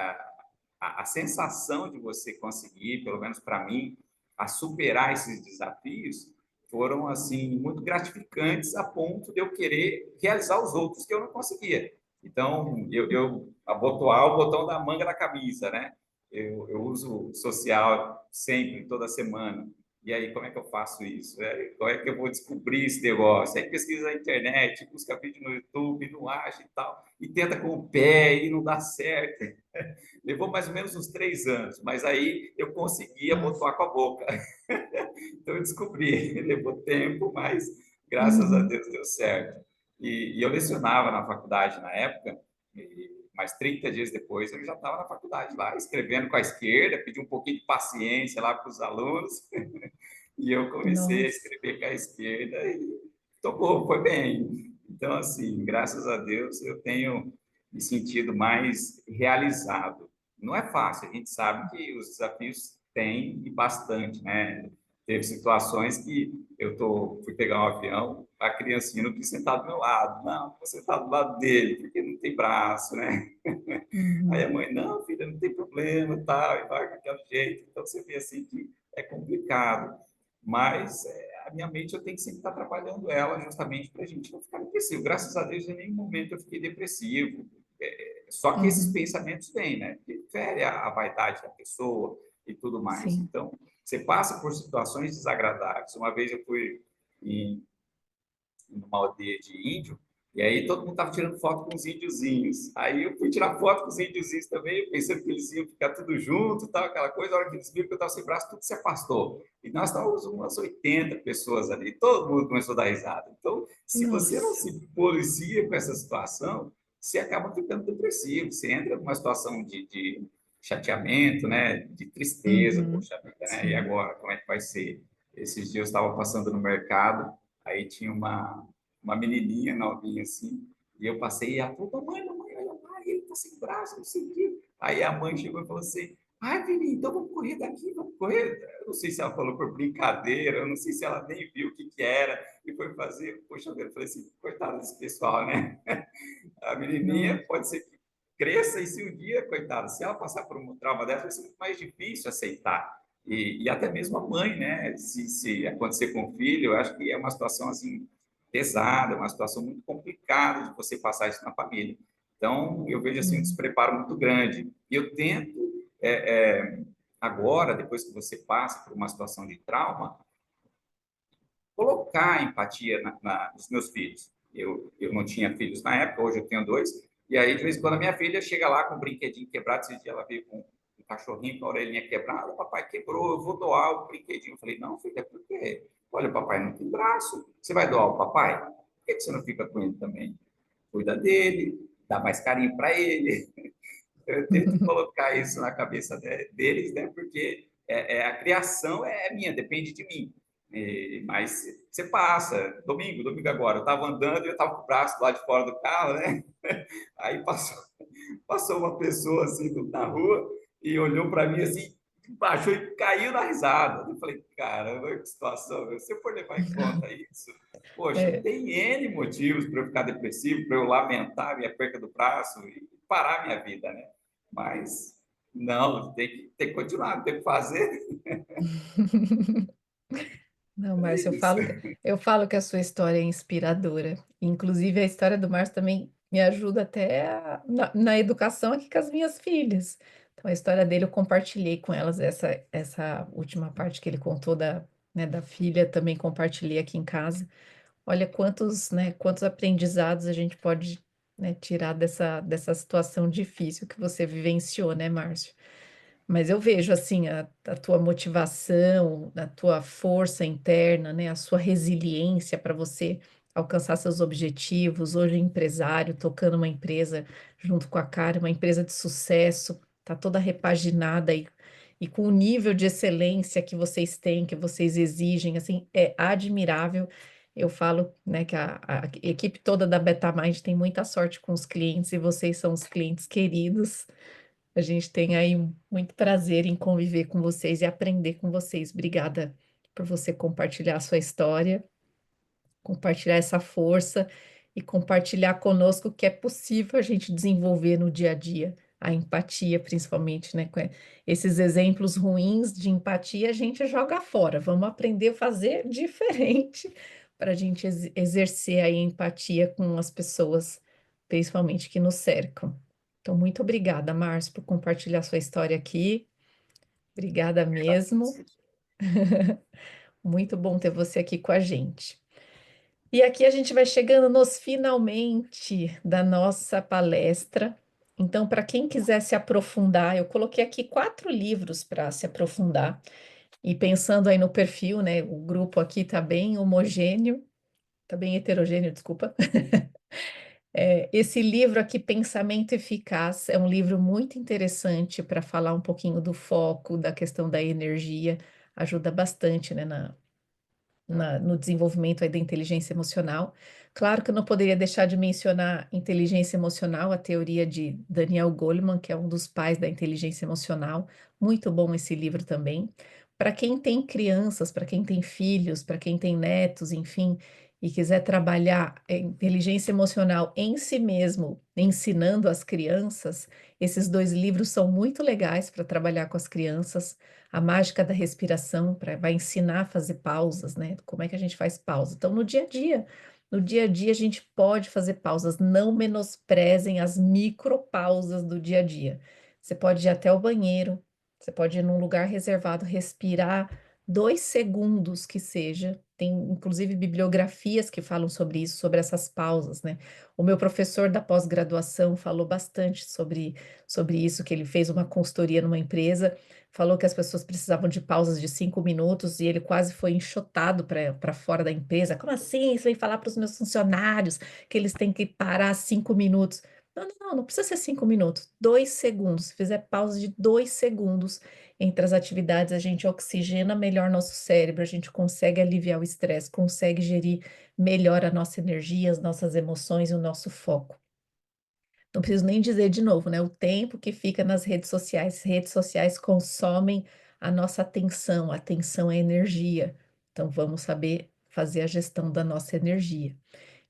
A sensação de você conseguir, pelo menos para mim, a superar esses desafios, foram assim muito gratificantes a ponto de eu querer realizar os outros que eu não conseguia. Então, eu abotoar o botão da manga da camisa, né? Eu uso social sempre, toda semana. E aí, como é que eu faço isso? Como é que eu vou descobrir esse negócio? Aí pesquisa na internet, busca vídeo no YouTube, não acha e tal, e tenta com o pé e não dá certo. Levou mais ou menos uns 3 anos, mas aí eu conseguia Nossa. botar com a boca. Então eu descobri, levou tempo, mas graças a Uhum. Deus deu certo. E eu lecionava na faculdade na época, mas 30 dias depois eu já estava na faculdade lá, escrevendo com a esquerda, pedi um pouquinho de paciência lá para os alunos, e eu comecei a Nossa. escrever com a esquerda e tocou, foi bem. Então, assim, graças a Deus eu tenho me sentido mais realizado. Não é fácil, a gente sabe que os desafios têm e bastante, né? Teve situações que fui pegar um avião, a criancinha não quis sentar do meu lado, não, vou sentar do lado dele, porque não tem braço, né? Aí a Uhum. mãe, não, filha, não tem problema, tal, e vai daquele jeito. Então você vê assim que é complicado. Mas a minha mente eu tenho que sempre estar trabalhando ela justamente para a gente não ficar depressivo. Graças a Deus, em nenhum momento eu fiquei depressivo. Só que esses Uhum. pensamentos vêm, né? Que fere a vaidade da pessoa e tudo mais. Sim. Então, você passa por situações desagradáveis. Uma vez eu fui em numa aldeia de índio, e aí todo mundo estava tirando foto com os índiozinhos. Aí eu fui tirar foto com os índiozinhos também, pensando que eles iam ficar tudo junto, tal, aquela coisa. A hora que eles viram que eu estava sem braço, tudo se afastou. E nós estávamos umas 80 pessoas ali, todo mundo começou a dar risada. Então, se você não Nossa. se policia com essa situação, você acaba ficando depressivo, você entra numa situação de chateamento, né, de tristeza, Uhum. poxa vida, né? E Sim. agora, como é que vai ser? Esses dias eu estava passando no mercado, aí tinha uma menininha novinha assim, e eu passei e ela falou, mamãe, olha lá, ele tá sem braço, não sei o quê. Aí a mãe chegou e falou assim, ai, filhinha, então vamos correr daqui, vamos correr. Eu não sei se ela falou por brincadeira, eu não sei se ela nem viu o que que era, e foi fazer, poxa, eu falei assim, coitado desse pessoal, né? A menininha Nossa. pode ser que cresça e se um dia, coitada, se ela passar por um trauma dessa, vai ser muito mais difícil aceitar. E até mesmo a mãe, né? Se acontecer com o filho, eu acho que é uma situação assim pesada, uma situação muito complicada de você passar isso na família. Então, eu vejo assim um Uhum. despreparo muito grande. E eu tento agora, depois que você passa por uma situação de trauma, colocar empatia nos meus filhos. Eu não tinha filhos na época, hoje eu tenho dois, e aí, de vez em quando, a minha filha chega lá com um brinquedinho quebrado. Esse dia ela veio com um cachorrinho com a orelhinha quebrada. Papai quebrou, eu vou doar o brinquedinho. Eu falei, não, filha, por quê? Olha, o papai não tem braço. Você vai doar o papai? Por que você não fica com ele também? Cuida dele, dá mais carinho para ele. Eu tento colocar isso na cabeça deles, né? Porque a criação é minha, depende de mim. Mas você passa, domingo agora, eu estava andando e eu estava com o braço lá de fora do carro, né? Aí passou uma pessoa assim na rua e olhou para mim assim, baixou e caiu na risada. Eu falei, caramba, que situação. Se eu for levar em conta isso, poxa, É, tem N motivos para eu ficar depressivo, para eu lamentar a minha perca do braço e parar a minha vida, né? Mas não, tem que continuar, tem que fazer. Não, É Márcio, isso. eu falo que a sua história é inspiradora. Inclusive, a história do Márcio também me ajuda até na educação aqui com as minhas filhas. Então, a história dele eu compartilhei com elas, essa última parte que ele contou da filha, também compartilhei aqui em casa. Olha quantos aprendizados a gente pode, né, tirar dessa situação difícil que você vivenciou, né, Márcio? Mas eu vejo assim a tua motivação, a tua força interna, né, a sua resiliência para você alcançar seus objetivos. Hoje empresário, tocando uma empresa junto com a Cara, uma empresa de sucesso, tá toda repaginada e com o nível de excelência que vocês têm, que vocês exigem, assim, é admirável. Eu falo, né, que a equipe toda da Betamind tem muita sorte com os clientes e vocês são os clientes queridos. A gente tem aí muito prazer em conviver com vocês e aprender com vocês. Obrigada por você compartilhar a sua história, compartilhar essa força e compartilhar conosco que é possível a gente desenvolver no dia a dia a empatia, principalmente, né? Esses exemplos ruins de empatia a gente joga fora. Vamos aprender a fazer diferente para a gente exercer aí a empatia com as pessoas, principalmente que nos cercam. Então, muito obrigada, Márcio, por compartilhar sua história aqui. Obrigada mesmo. Muito bom ter você aqui com a gente. E aqui a gente vai chegando nos finalmente da nossa palestra. Então, para quem quiser se aprofundar, eu coloquei aqui 4 livros para se aprofundar. E pensando aí no perfil, né? O grupo aqui está bem homogêneo, está bem heterogêneo, desculpa. Esse livro aqui, Pensamento Eficaz, é um livro muito interessante para falar um pouquinho do foco, da questão da energia, ajuda bastante, né, no desenvolvimento aí da inteligência emocional. Claro que eu não poderia deixar de mencionar inteligência emocional, a teoria de Daniel Goleman, que é um dos pais da inteligência emocional. Muito bom esse livro também. Para quem tem crianças, para quem tem filhos, para quem tem netos, enfim, e quiser trabalhar inteligência emocional em si mesmo, ensinando as crianças, esses 2 livros são muito legais para trabalhar com as crianças. A mágica da respiração vai ensinar a fazer pausas, né? Como é que a gente faz pausa? Então, no dia a dia a gente pode fazer pausas. Não menosprezem as micropausas do dia a dia. Você pode ir até o banheiro, você pode ir num lugar reservado, respirar 2 segundos que seja. Tem inclusive bibliografias que falam sobre isso, sobre essas pausas, né? O meu professor da pós-graduação falou bastante sobre isso, que ele fez uma consultoria numa empresa, falou que as pessoas precisavam de pausas de 5 minutos e ele quase foi enxotado para fora da empresa. Como assim? Você vem falar para os meus funcionários que eles têm que parar 5 minutos? Não, não, não, não precisa ser 5 minutos, 2 segundos. Se fizer pausa de 2 segundos entre as atividades, a gente oxigena melhor nosso cérebro, a gente consegue aliviar o estresse, consegue gerir melhor a nossa energia, as nossas emoções e o nosso foco. Não preciso nem dizer de novo, né? O tempo que fica nas redes sociais consomem a nossa atenção. A atenção é energia. Então, vamos saber fazer a gestão da nossa energia.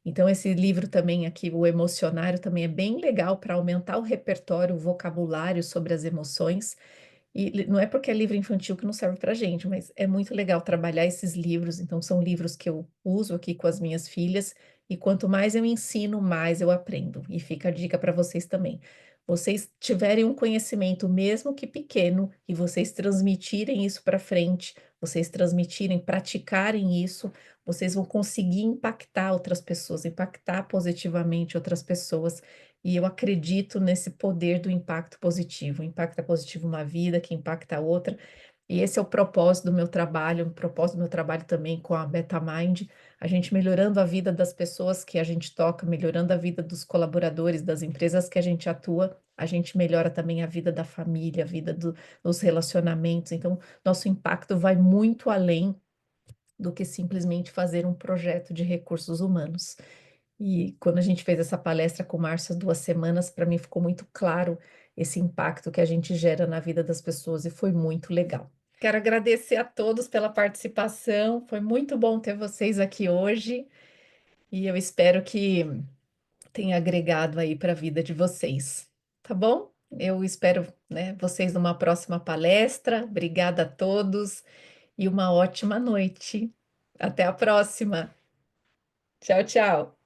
Então, esse livro também aqui, o Emocionário, também é bem legal para aumentar o repertório, o vocabulário sobre as emoções. E não é porque é livro infantil que não serve para gente, mas é muito legal trabalhar esses livros. Então, são livros que eu uso aqui com as minhas filhas, e quanto mais eu ensino, mais eu aprendo. E fica a dica para vocês também. vocês tiverem um conhecimento, mesmo que pequeno, e vocês transmitirem isso para frente, vocês transmitirem, praticarem isso, vocês vão conseguir impactar outras pessoas, impactar positivamente outras pessoas. E eu acredito nesse poder do impacto positivo. Impacta positivo uma vida, que impacta a outra. E esse é o propósito do meu trabalho, o propósito do meu trabalho também com a BetaMind, a gente melhorando a vida das pessoas que a gente toca, melhorando a vida dos colaboradores, das empresas que a gente atua, a gente melhora também a vida da família, a vida dos relacionamentos. Então, nosso impacto vai muito além do que simplesmente fazer um projeto de recursos humanos. E quando a gente fez essa palestra com o Márcio há 2 semanas, para mim ficou muito claro esse impacto que a gente gera na vida das pessoas e foi muito legal. Quero agradecer a todos pela participação, foi muito bom ter vocês aqui hoje e eu espero que tenha agregado aí para a vida de vocês, tá bom? Eu espero, né, vocês numa próxima palestra. Obrigada a todos e uma ótima noite. Até a próxima. Tchau, tchau.